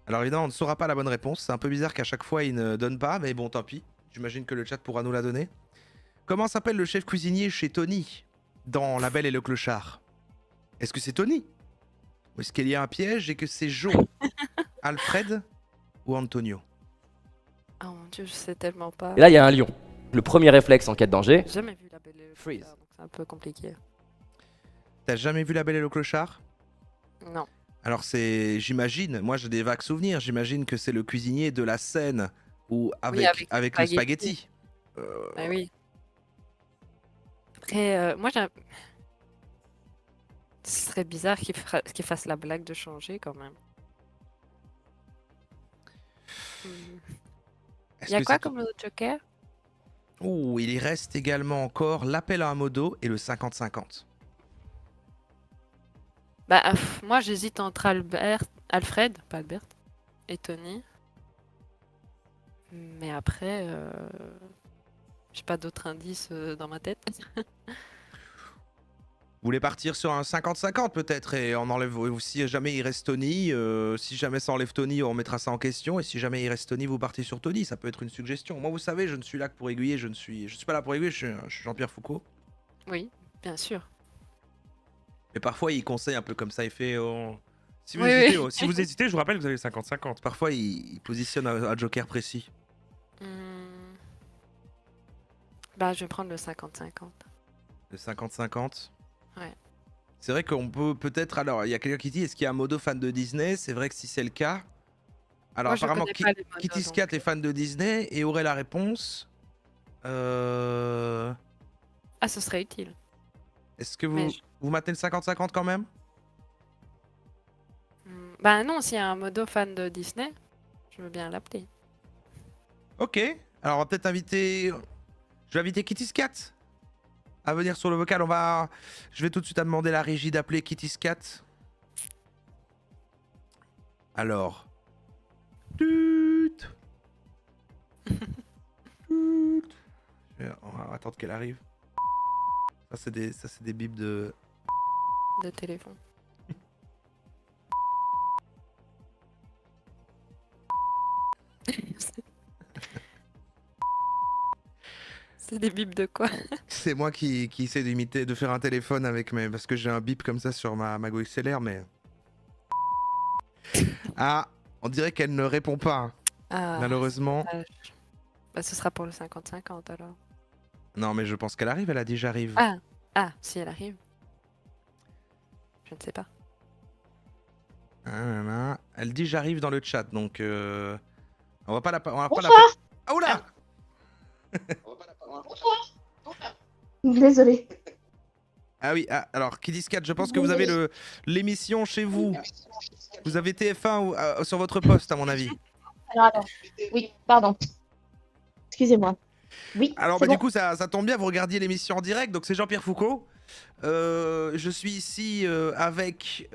Alors évidemment, on ne saura pas la bonne réponse. C'est un peu bizarre qu'à chaque fois, il ne donne pas, mais bon, tant pis. J'imagine que le chat pourra nous la donner. Comment s'appelle le chef cuisinier chez Tony dans La Belle et le Clochard? Est-ce que c'est Tony? Ou est-ce qu'il y a un piège et que c'est Joe, Alfred ou Antonio? Oh mon dieu, je sais tellement pas. Et là, il y a un lion. Le premier réflexe en cas de danger. J'ai jamais vu La Belle et le Freeze. Clochard, donc c'est un peu compliqué. T'as jamais vu La Belle et le Clochard? Non. Alors c'est, j'imagine, moi j'ai des vagues souvenirs, j'imagine que c'est le cuisinier de la scène où avec le avec spaghetti. Bah oui. Après, moi, ce serait bizarre qu'il fasse la blague de changer quand même. Hmm. Est-ce Il y a que quoi c'est- comme autre joker? Oh, il y reste également encore l'appel à un modo et le 50-50. Bah, moi, j'hésite entre Alfred, pas Albert, et Tony. Mais après, j'ai pas d'autres indices dans ma tête. Vous voulez partir sur un 50-50 peut-être et on enlève si jamais il reste Tony, si jamais ça enlève Tony, on mettra ça en question et si jamais il reste Tony, vous partez sur Tony, ça peut être une suggestion. Moi vous savez, je ne suis là que pour aiguiller, je suis pas là pour aiguiller, je suis Jean-Pierre Foucault. Oui, bien sûr. Mais parfois il conseille un peu comme ça, il fait si vous Oui, hésitez, oui. si vous hésitez, je vous rappelle que vous avez 50-50. Parfois il positionne un joker précis. Hmm. Bah, je vais prendre le 50-50. Le 50-50. Ouais. C'est vrai qu'on peut peut-être. Alors, il y a quelqu'un qui dit est-ce qu'il y a un modo fan de Disney? C'est vrai que si c'est le cas. Alors, Moi, je apparemment, connais pas les modos, Kitty donc, Cat est fan de Disney et aurait la réponse. Ah, ce serait utile. Est-ce que Mais vous maintenez le 50-50 quand même? Bah non, s'il y a un modo fan de Disney, je veux bien l'appeler. Ok. Alors, on va peut-être inviter. Je vais inviter Kitty Cat à venir sur le vocal. Je vais tout de suite demander à la régie d'appeler Kitty Cat. Alors. Tut. Tut. On va attendre qu'elle arrive. Ça, c'est des bips de. De téléphone. C'est des bips de quoi? C'est moi qui essaie d'imiter, de faire un téléphone avec mes. Parce que j'ai un bip comme ça sur ma Go XLR, mais. Ah, on dirait qu'elle ne répond pas, hein, Ah, malheureusement. bah, ce sera pour le 50-50 alors. Non, mais je pense qu'elle arrive, elle a dit j'arrive. Ah, si elle arrive. Je ne sais pas. Elle dit j'arrive dans le chat, donc on va pas la. On va pas la... Bonsoir. Ah, oula. Désolée. Ah oui, alors Kitty Cat, je pense que vous avez l'émission chez vous. Vous avez TF1 sur votre poste, à mon avis. Alors, attends. Oui, pardon. Excusez-moi. Oui, Alors c'est bah, bon. du coup ça tombe bien, vous regardiez l'émission en direct, donc c'est Jean-Pierre Foucault. Je suis ici avec,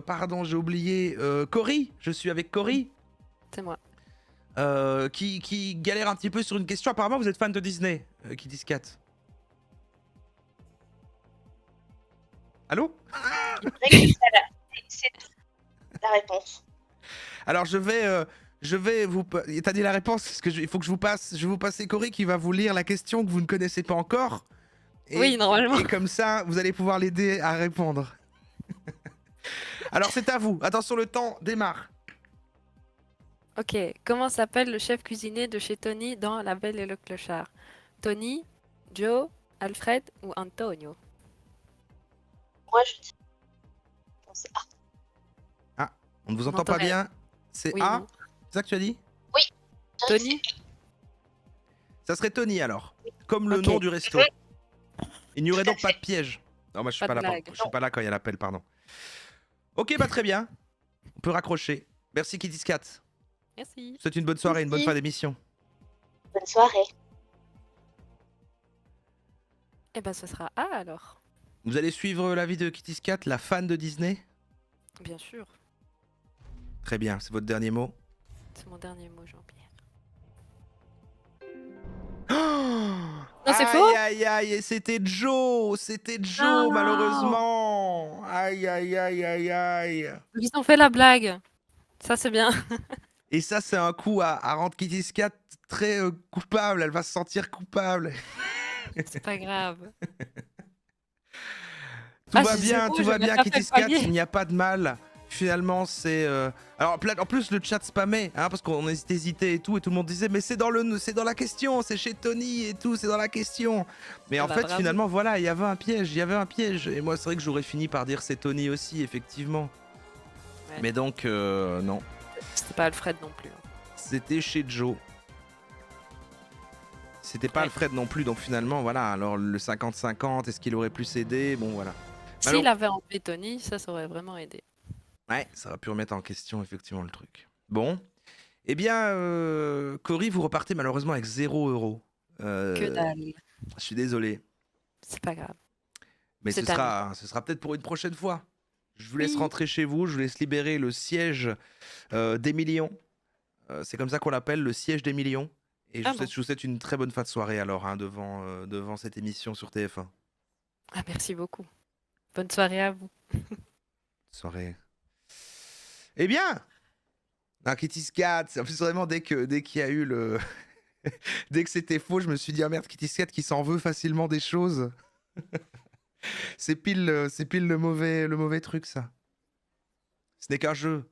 pardon j'ai oublié, Cory. Je suis avec Cory. C'est moi. Qui galère un petit peu sur une question. Apparemment vous êtes fan de Disney, Kitty Cat. Allô? C'est la réponse. Alors je vais vous... T'as dit la réponse? Parce que il faut que je vais vous passer Cory qui va vous lire la question que vous ne connaissez pas encore. Oui, normalement. Et comme ça, vous allez pouvoir l'aider à répondre. Alors c'est à vous. Attention, le temps démarre. Ok, comment s'appelle le chef cuisinier de chez Tony dans La Belle et le Clochard? Tony, Joe, Alfred ou Antonio? Moi, je dis. C'est A. On ne vous On entend pas entend bien. C'est Oui, A? non. C'est ça que tu as dit? Tony? Ça serait Tony alors. Comme le Ok. nom du resto. Il n'y aurait donc pas de piège. Non, moi je suis Pas pas, de là. blague. Je suis pas là quand il y a l'appel, pardon. Ok, bah très bien. On peut raccrocher. Merci Kitty Cat. Merci. Je vous souhaite une bonne soirée, une bonne Merci. fin d'émission. Bonne soirée. Eh ben, ce sera A alors. Vous allez suivre l'avis de Kitty Cat, la fan de Disney? Bien sûr. Très bien, c'est votre dernier mot. C'est mon dernier mot, Jean-Pierre. Non, c'est faux. Aïe, aïe, aïe, c'était Joe, Non. malheureusement. Aïe, aïe, aïe, aïe, aïe. Ils ont fait la blague. Ça, c'est bien. Et ça, c'est un coup à rendre Kitty Cat très coupable. Elle va se sentir coupable. C'est pas grave. Tout Ah, va si bien, c'est bon, tout je va n'ai bien, pas Kitty fait le Cat. palier. Il n'y a pas de mal. Finalement, c'est. Alors, en plus, le chat spammait, hein, parce qu'on hésitait et tout, et tout le monde disait, mais c'est dans la question, c'est chez Tony et tout, c'est dans la question. Mais en bah, fait, bravo. finalement, voilà, il y avait un piège, Et moi, c'est vrai que j'aurais fini par dire c'est Tony aussi, effectivement. Ouais. Mais donc, non. C'était pas Alfred non plus. C'était chez Joe. C'était pas Alfred non plus, donc finalement, voilà. Alors le 50-50, est-ce qu'il aurait pu s'aider? Bon, voilà. S'il avait enlevé Tony, ça aurait vraiment aidé. Ouais, ça aurait pu remettre en question effectivement le truc. Bon. Eh bien, Cory, vous repartez malheureusement avec 0 €. Que dalle. Je suis désolé. C'est pas grave. Mais ce sera peut-être pour une prochaine fois. Je vous laisse rentrer chez vous, je vous laisse libérer le siège des millions. C'est comme ça qu'on l'appelle, le siège des millions. Et je vous souhaite une très bonne fin de soirée alors, hein, devant cette émission sur TF1. Ah, merci beaucoup. Bonne soirée à vous. Soirée. Eh bien, Kitty Cat, en plus vraiment dès qu'il y a eu le... dès que c'était faux, je me suis dit, ah merde, Kitty Cat qui s'en veut facilement des choses. C'est pile le mauvais truc, ça. Ce n'est qu'un jeu.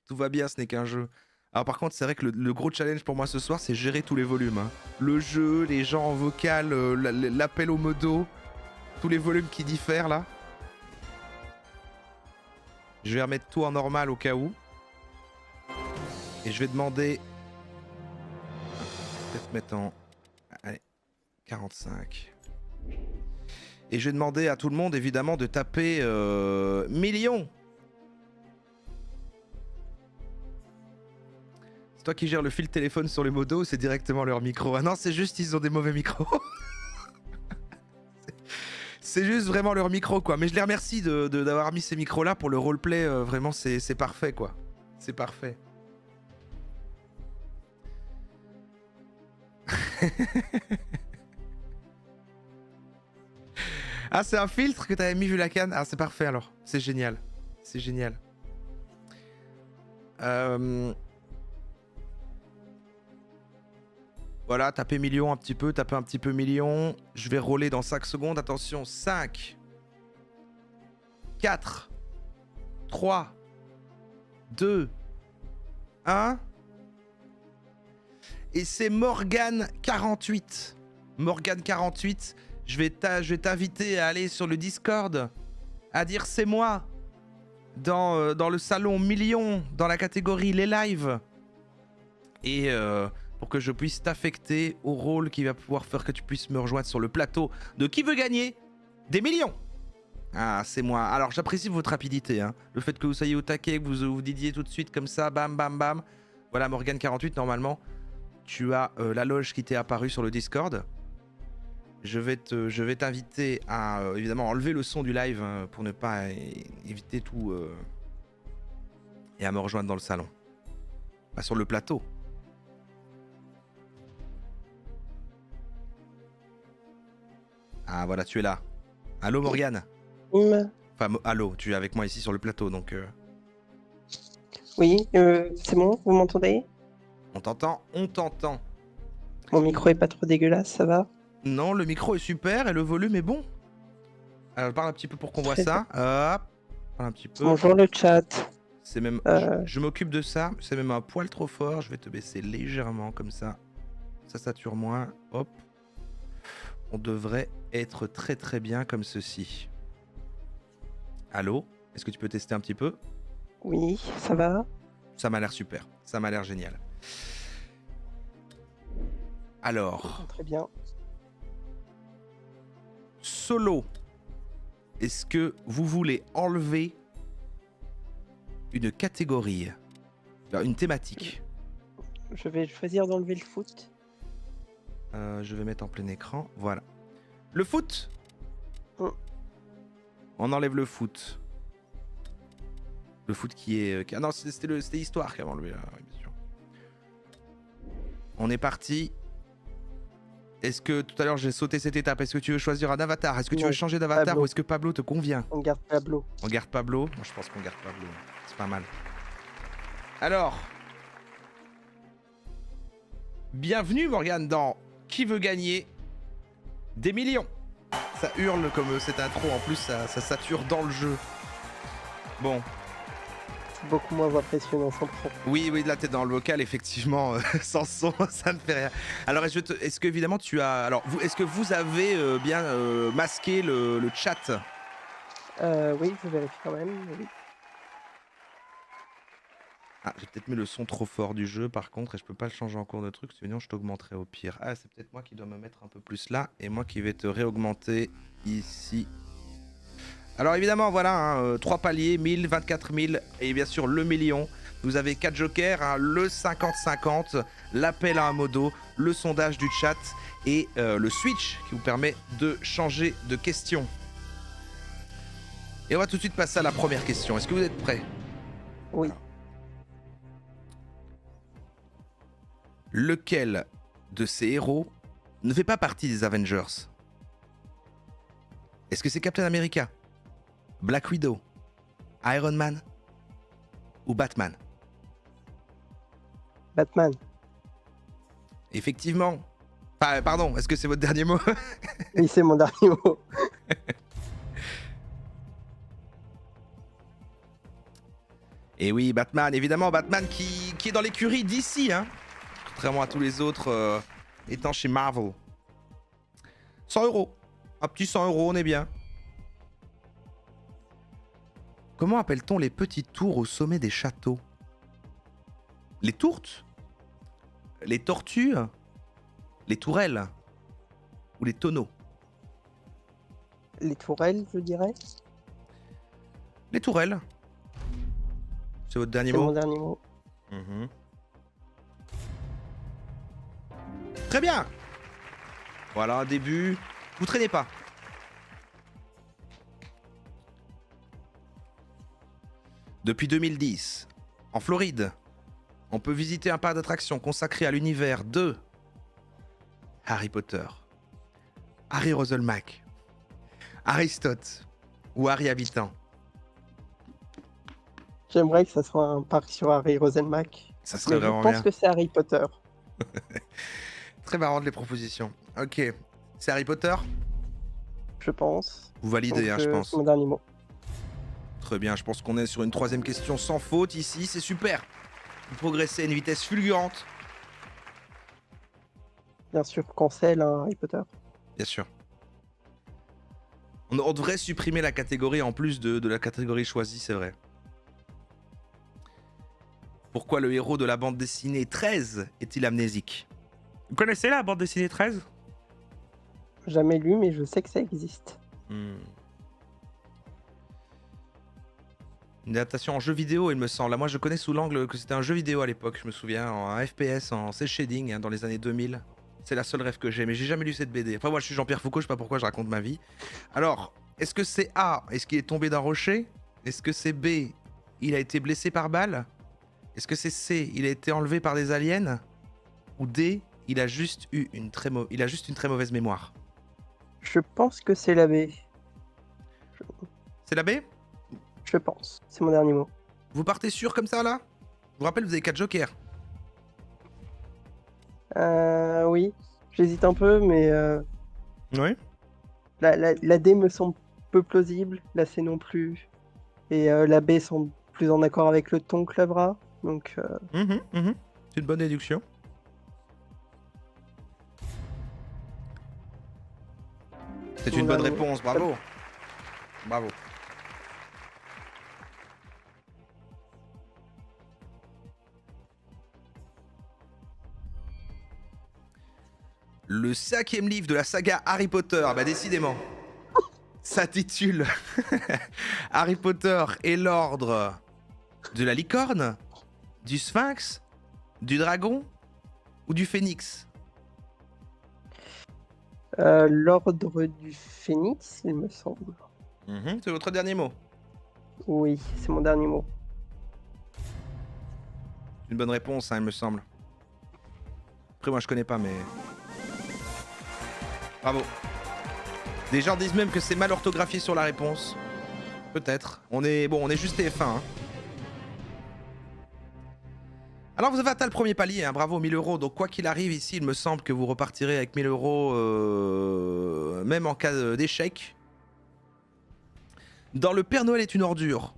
Tout va bien, ce n'est qu'un jeu. Alors par contre, c'est vrai que le gros challenge pour moi ce soir, c'est gérer tous les volumes. Hein. Le jeu, les gens en vocal, l'appel au modo, tous les volumes qui diffèrent, là. Je vais remettre tout en normal au cas où. Et je vais demander... Peut-être mettre en... Allez, 45... Et je vais demander à tout le monde, évidemment, de taper millions. C'est toi qui gères le fil téléphone sur les modos ou c'est directement leur micro? Ah non, c'est juste, ils ont des mauvais micros. C'est juste vraiment leur micro, quoi. Mais je les remercie d'avoir mis ces micros-là pour le roleplay. Vraiment, c'est parfait, quoi. C'est parfait. Ah, c'est un filtre que t'avais mis vu la canne? Ah, c'est parfait alors. C'est génial. C'est génial. Voilà, tapez million un petit peu, tapez un petit peu million. Je vais roller dans 5 secondes. Attention, 5, 4, 3, 2, 1. Et c'est Morgane 48. Morgane 48. Je vais t'inviter à aller sur le Discord, à dire c'est moi, dans le salon million, dans la catégorie les lives. Et pour que je puisse t'affecter au rôle qui va pouvoir faire que tu puisses me rejoindre sur le plateau de Qui veut gagner des millions. Ah, c'est moi. Alors j'apprécie votre rapidité, hein. Le fait que vous soyez au taquet, que vous didiez tout de suite comme ça, bam, bam, bam. Voilà, Morgane 48, normalement, tu as la loge qui t'est apparue sur le Discord. Je vais t'inviter à évidemment enlever le son du live pour ne pas éviter tout et à me rejoindre dans le salon. Pas sur le plateau. Ah voilà, tu es là. Allô Morgane? Enfin, allô, tu es avec moi ici sur le plateau donc... Oui, c'est bon, vous m'entendez? On t'entend, on t'entend. Mon micro est pas trop dégueulasse, ça va? Non, le micro est super et le volume est bon. Alors, parle un petit peu pour qu'on voit ça. Hop. Parle un petit peu. Bonjour le chat. C'est même... Je m'occupe de ça. C'est même un poil trop fort. Je vais te baisser légèrement comme ça. Ça sature moins. Hop. On devrait être très très bien comme ceci. Allô? Est-ce que tu peux tester un petit peu? Oui, ça va? Ça m'a l'air super. Ça m'a l'air génial. Alors... Très bien. Solo, est-ce que vous voulez enlever une catégorie, une thématique? Je vais choisir d'enlever le foot. Je vais mettre en plein écran, voilà. Le foot. On enlève le foot. Le foot qui est... Ah non, c'était Histoire qui avait enlevé, oui, bien sûr. On est parti. Est-ce que tout à l'heure j'ai sauté cette étape? Est-ce que tu veux choisir un avatar? Est-ce que tu veux changer d'avatar ou est-ce que Pablo te convient? On garde Pablo. On garde Pablo? Moi je pense qu'on garde Pablo. C'est pas mal. Alors. Bienvenue Morgane dans Qui veut gagner des millions? Ça hurle comme cette intro. En plus ça sature dans le jeu. Bon. Beaucoup moins impressionnant sans son. Oui, là t'es dans le vocal, effectivement, sans son, ça ne fait rien. Alors, est-ce que évidemment tu as... Alors, est-ce que vous avez bien masqué le chat? Oui, je vérifie quand même, oui. Ah, j'ai peut-être mis le son trop fort du jeu par contre et je peux pas le changer en cours de truc, sinon je t'augmenterai au pire. Ah, c'est peut-être moi qui dois me mettre un peu plus là et moi qui vais te réaugmenter ici. Alors évidemment, voilà, 3 paliers, 1000, 24 000 et bien sûr le million. Vous avez 4 jokers, hein, le 50-50, l'appel à un modo, le sondage du chat et le switch qui vous permet de changer de question. Et on va tout de suite passer à la première question. Est-ce que vous êtes prêts? Oui. Lequel de ces héros ne fait pas partie des Avengers? Est-ce que c'est Captain America, Black Widow, Iron Man ou Batman? Batman. Effectivement. Pardon, est-ce que c'est votre dernier mot? Oui, c'est mon dernier mot. Et oui, Batman, évidemment, Batman qui est dans l'écurie d'ici, hein. Contrairement à tous les autres étant chez Marvel. 100 €. Un petit 100 €, on est bien. Comment appelle-t-on les petites tours au sommet des châteaux? Les tourtes? Les tortues? Les tourelles? Ou les tonneaux? Les tourelles, je dirais. Les tourelles. C'est votre dernier C'est mot? mon dernier mot. Mhm. Très bien. Voilà un début. Vous traînez pas. Depuis 2010, en Floride, on peut visiter un parc d'attractions consacré à l'univers de Harry Potter, Harry Roselmack, Aristote ou Harry Habitant. J'aimerais que ça soit un parc sur Harry Roselmack. Ça serait Mais vraiment je pense bien. que c'est Harry Potter. Très marrant les propositions. Ok, c'est Harry Potter? Je pense. Vous validez, Donc, hein, je pense. c'est mon dernier mot. Très bien, je pense qu'on est sur une troisième question sans faute ici, c'est super. Vous progressez à une vitesse fulgurante. Bien sûr, cancel hein, Harry Potter. Bien sûr. On devrait supprimer la catégorie en plus de la catégorie choisie, c'est vrai. Pourquoi le héros de la bande dessinée 13 est-il amnésique? Vous connaissez la bande dessinée 13? Jamais lu, mais je sais que ça existe. Une adaptation en jeu vidéo, il me semble. Moi, je connais sous l'angle que c'était un jeu vidéo à l'époque, je me souviens, en FPS, en cel shading, hein, dans les années 2000. C'est la seule rêve que j'ai, mais j'ai jamais lu cette BD. Enfin, moi, je suis Jean-Pierre Foucault, je sais pas pourquoi je raconte ma vie. Alors, est-ce que c'est A, est-ce qu'il est tombé d'un rocher? Est-ce que c'est B, il a été blessé par balle? Est-ce que c'est C, il a été enlevé par des aliens? Ou D, il a juste eu une très mauvaise mémoire? Je pense que c'est la B. C'est la B? Je pense. C'est mon dernier mot. Vous partez sûr comme ça, là? Je vous rappelle, vous avez 4 jokers. Oui. J'hésite un peu, mais Oui. la D me semble peu plausible. La C non plus. Et la B semble plus en accord avec le ton que la bras. Donc, C'est une bonne déduction. C'est une bonne réponse, bravo. Bravo. Le 5e livre de la saga Harry Potter, bah décidément, s'intitule Harry Potter et l'ordre de la licorne, du sphinx, du dragon ou du phénix? l'ordre du phénix, il me semble. C'est votre dernier mot? Oui, c'est mon dernier mot. Une bonne réponse, hein, il me semble. Après, moi, je connais pas, mais... Bravo. Des gens disent même que c'est mal orthographié sur la réponse. Peut-être. On est juste TF1. Hein. Alors, vous avez atteint le premier palier, hein, bravo, 1000 €. Donc, quoi qu'il arrive ici, il me semble que vous repartirez avec 1000 €, même en cas d'échec. Dans Le Père Noël est une ordure,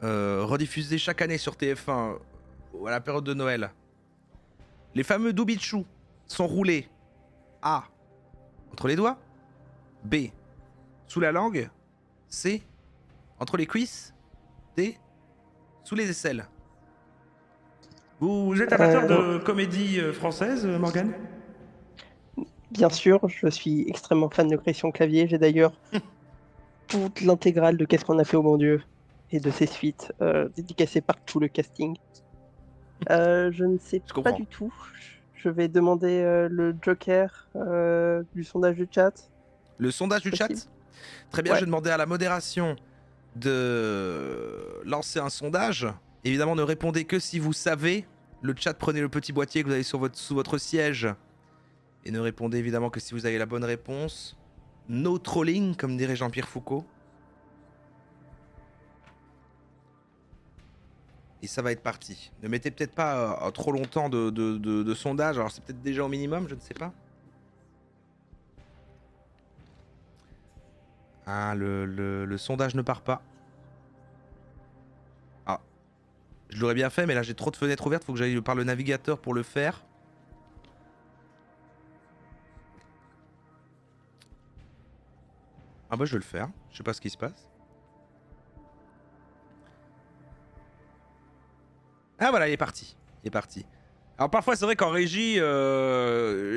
rediffusé chaque année sur TF1 à la période de Noël, les fameux doubichous sont roulés A. Entre les doigts, B. Sous la langue, C. Entre les cuisses, D. Sous les aisselles. Vous êtes amateur de comédie française, Morgane? Bien sûr, je suis extrêmement fan de Christian Clavier. J'ai d'ailleurs toute l'intégrale de Qu'est-ce qu'on a fait au bon Dieu et de ses suites dédicacées par tout le casting. Je ne sais Je pas comprends. du tout. Je vais demander le joker du sondage du chat. Le sondage du chat? Possible. Très bien, Ouais. je vais demander à la modération de lancer un sondage. Évidemment, ne répondez que si vous savez. Le chat, prenez le petit boîtier que vous avez sous votre siège. Et ne répondez évidemment que si vous avez la bonne réponse. No trolling, comme dirait Jean-Pierre Foucault. Et ça va être parti. Ne mettez peut-être pas trop longtemps de sondage. Alors c'est peut-être déjà au minimum, je ne sais pas. Ah, le sondage ne part pas. Ah. Je l'aurais bien fait, mais là j'ai trop de fenêtres ouvertes. Faut que j'aille par le navigateur pour le faire. Ah bah je vais le faire. Je sais pas ce qui se passe. Ah voilà, il est parti. Il est parti. Alors parfois c'est vrai qu'en régie,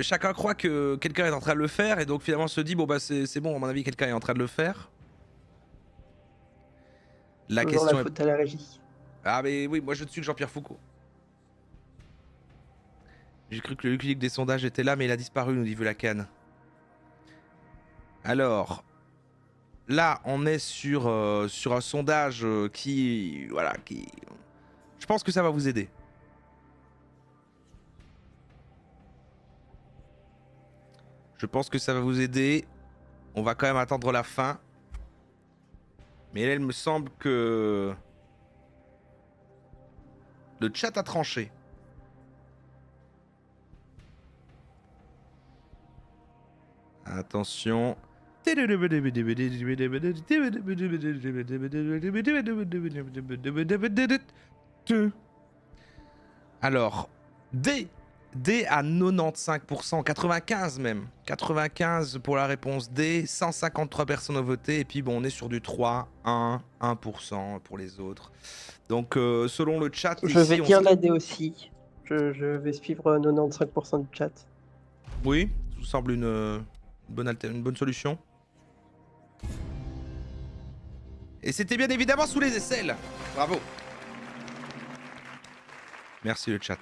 chacun croit que quelqu'un est en train de le faire et donc finalement se dit bon bah c'est bon, à mon avis quelqu'un est en train de le faire. La Toujours question la faute à la régie. Ah mais oui, moi je ne suis que Jean-Pierre Foucault. J'ai cru que le Luc des sondages était là mais il a disparu, nous dit Vulacane. Alors, là on est sur un sondage qui... Voilà, qui... Je pense que ça va vous aider. Je pense que ça va vous aider. On va quand même attendre la fin. Mais là, il me semble que... Le chat a tranché. Attention. Alors, D à 95%, 95 même. 95 pour la réponse D, 153 personnes ont voté, et puis bon, on est sur du 3, 1% pour les autres. Donc, selon le chat... Je vais bien l'aider aussi. Je vais suivre 95% du chat. Oui, ça vous semble une bonne solution. Et c'était bien évidemment sous les aisselles. Bravo. Merci le chat.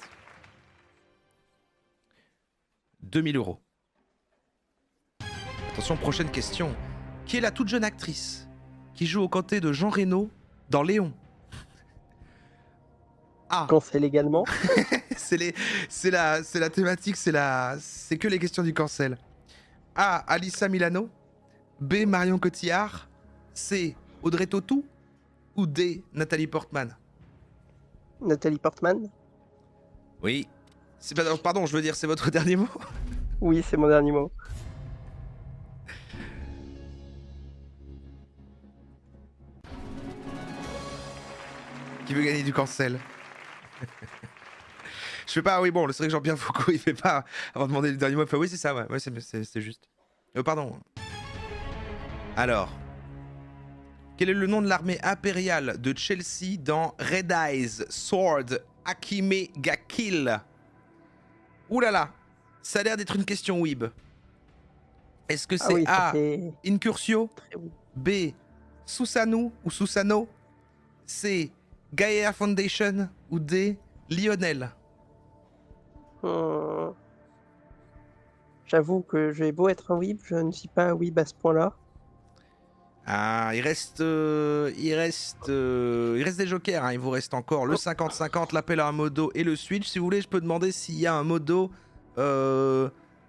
2000 €. Attention, prochaine question. Qui est la toute jeune actrice qui joue aux côtés de Jean Reno dans Léon? Ah. Cancel également. c'est la thématique, c'est que les questions du cancel. A. Alyssa Milano. B. Marion Cotillard. C. Audrey Tautou. Ou D. Nathalie Portman. Nathalie Portman. Oui. Pardon, je veux dire, c'est votre dernier mot? Oui, c'est mon dernier mot. Qui veut gagner du cancel? Je fais pas, oui, bon, c'est vrai que Jean-Pierre Foucault, il fait pas avant de demander le dernier mot. Enfin, oui, c'est ça, ouais c'est juste. Pardon. Alors. Quel est le nom de l'armée impériale de Chelsea dans Red Eyes Sword Akime ga Kill? Ouh là là, ça a l'air d'être une question Weeb. Est-ce que c'est A. Incursio, B. Susanoo ou Susano, C. Gaia Foundation ou D. Lionel? J'avoue que j'ai beau être un weeb, je ne suis pas un weeb à ce point-là. Ah, il reste des jokers, hein. Il vous reste encore le 50-50, l'appel à un modo et le switch. Si vous voulez, je peux demander s'il y a un modo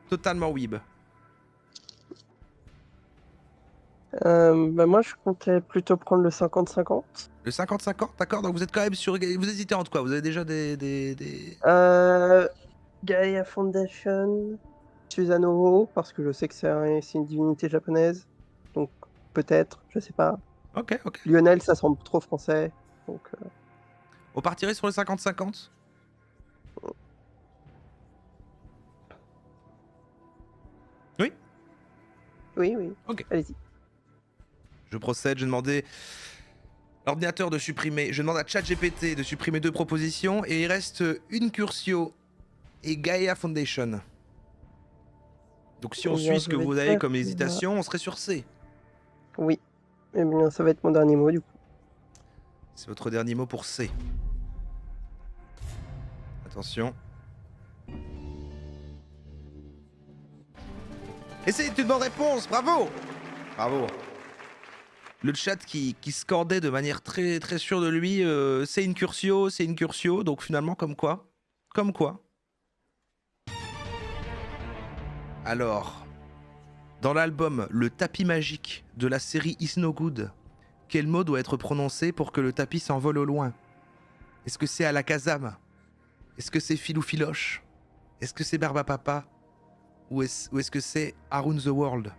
totalement weeb. Moi, je comptais plutôt prendre le 50-50. Le 50-50, d'accord. Donc vous êtes quand même sur... Vous hésitez entre quoi? Vous avez déjà des... Gaia Foundation, Susanoo, parce que je sais que c'est une divinité japonaise. Donc peut-être, je sais pas. Ok. Lionel, ça semble trop français. Donc, On partirait sur le 50-50? Oui? Oui. Ok. Allez-y. Je procède, je demandais L'ordinateur de supprimer. Je demande à ChatGPT de supprimer 2 propositions et il reste une Curcio et Gaia Foundation. Donc si on suit ce que vous avez comme hésitation, on serait sur C. Oui. Eh bien, ça va être mon dernier mot du coup. C'est votre dernier mot pour C. Attention. Et c'est une bonne réponse, bravo! Bravo. Le chat qui scandait de manière très, très sûre de lui, c'est une Curcio, donc finalement comme quoi. Comme quoi. Alors, dans l'album Le tapis magique de la série Is No Good, quel mot doit être prononcé pour que le tapis s'envole au loin? Est-ce que c'est Alakazam? Est-ce que c'est Filou Filoche? Est-ce que c'est Barbapapa? Ou est-ce que c'est Around the World?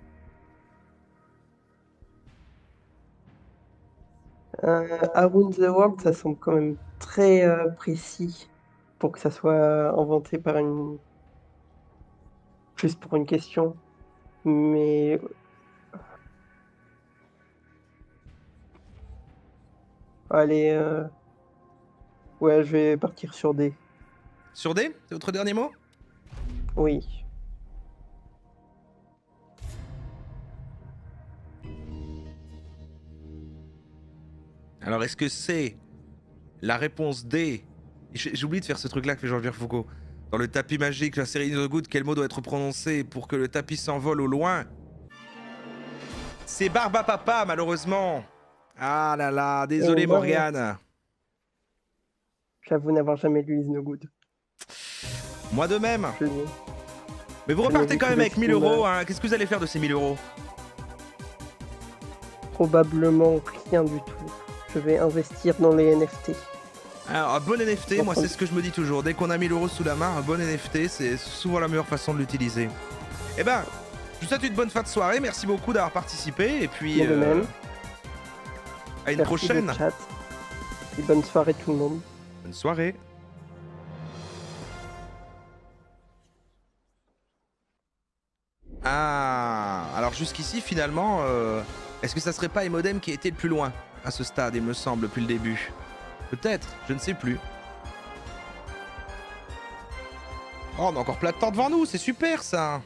Around the World, ça semble quand même très précis pour que ça soit inventé par une... juste pour une question. Mais... Allez, ouais, je vais partir sur D. Sur D? C'est votre dernier mot? Oui. Alors, est-ce que c'est la réponse D? J'ai oublié de faire ce truc-là que fait Jean-Pierre Foucault. Dans le tapis magique, la série The Good, quel mot doit être prononcé pour que le tapis s'envole au loin? C'est Barbapapa, malheureusement. Ah là là, désolé Morgane. J'avoue n'avoir jamais lu Is No Good. Moi de même. Je... Mais vous repartez quand même avec 1000 euros, hein. Qu'est-ce que vous allez faire de ces 1000 euros? Probablement rien du tout. Je vais investir dans les NFT. Alors, un bon NFT, moi c'est ce que je me dis toujours. Dès qu'on a 1000 euros sous la main, un bon NFT, c'est souvent la meilleure façon de l'utiliser. Eh ben, je vous souhaite une bonne fin de soirée. Merci beaucoup d'avoir participé. Et puis, de même. À une prochaine. Chat. Et bonne soirée tout le monde. Bonne soirée. Ah, alors jusqu'ici finalement, est-ce que ça serait pas Emodem qui a été le plus loin à ce stade, il me semble, depuis le début? Peut-être, je ne sais plus. Oh, on a encore plein de temps devant nous, c'est super ça.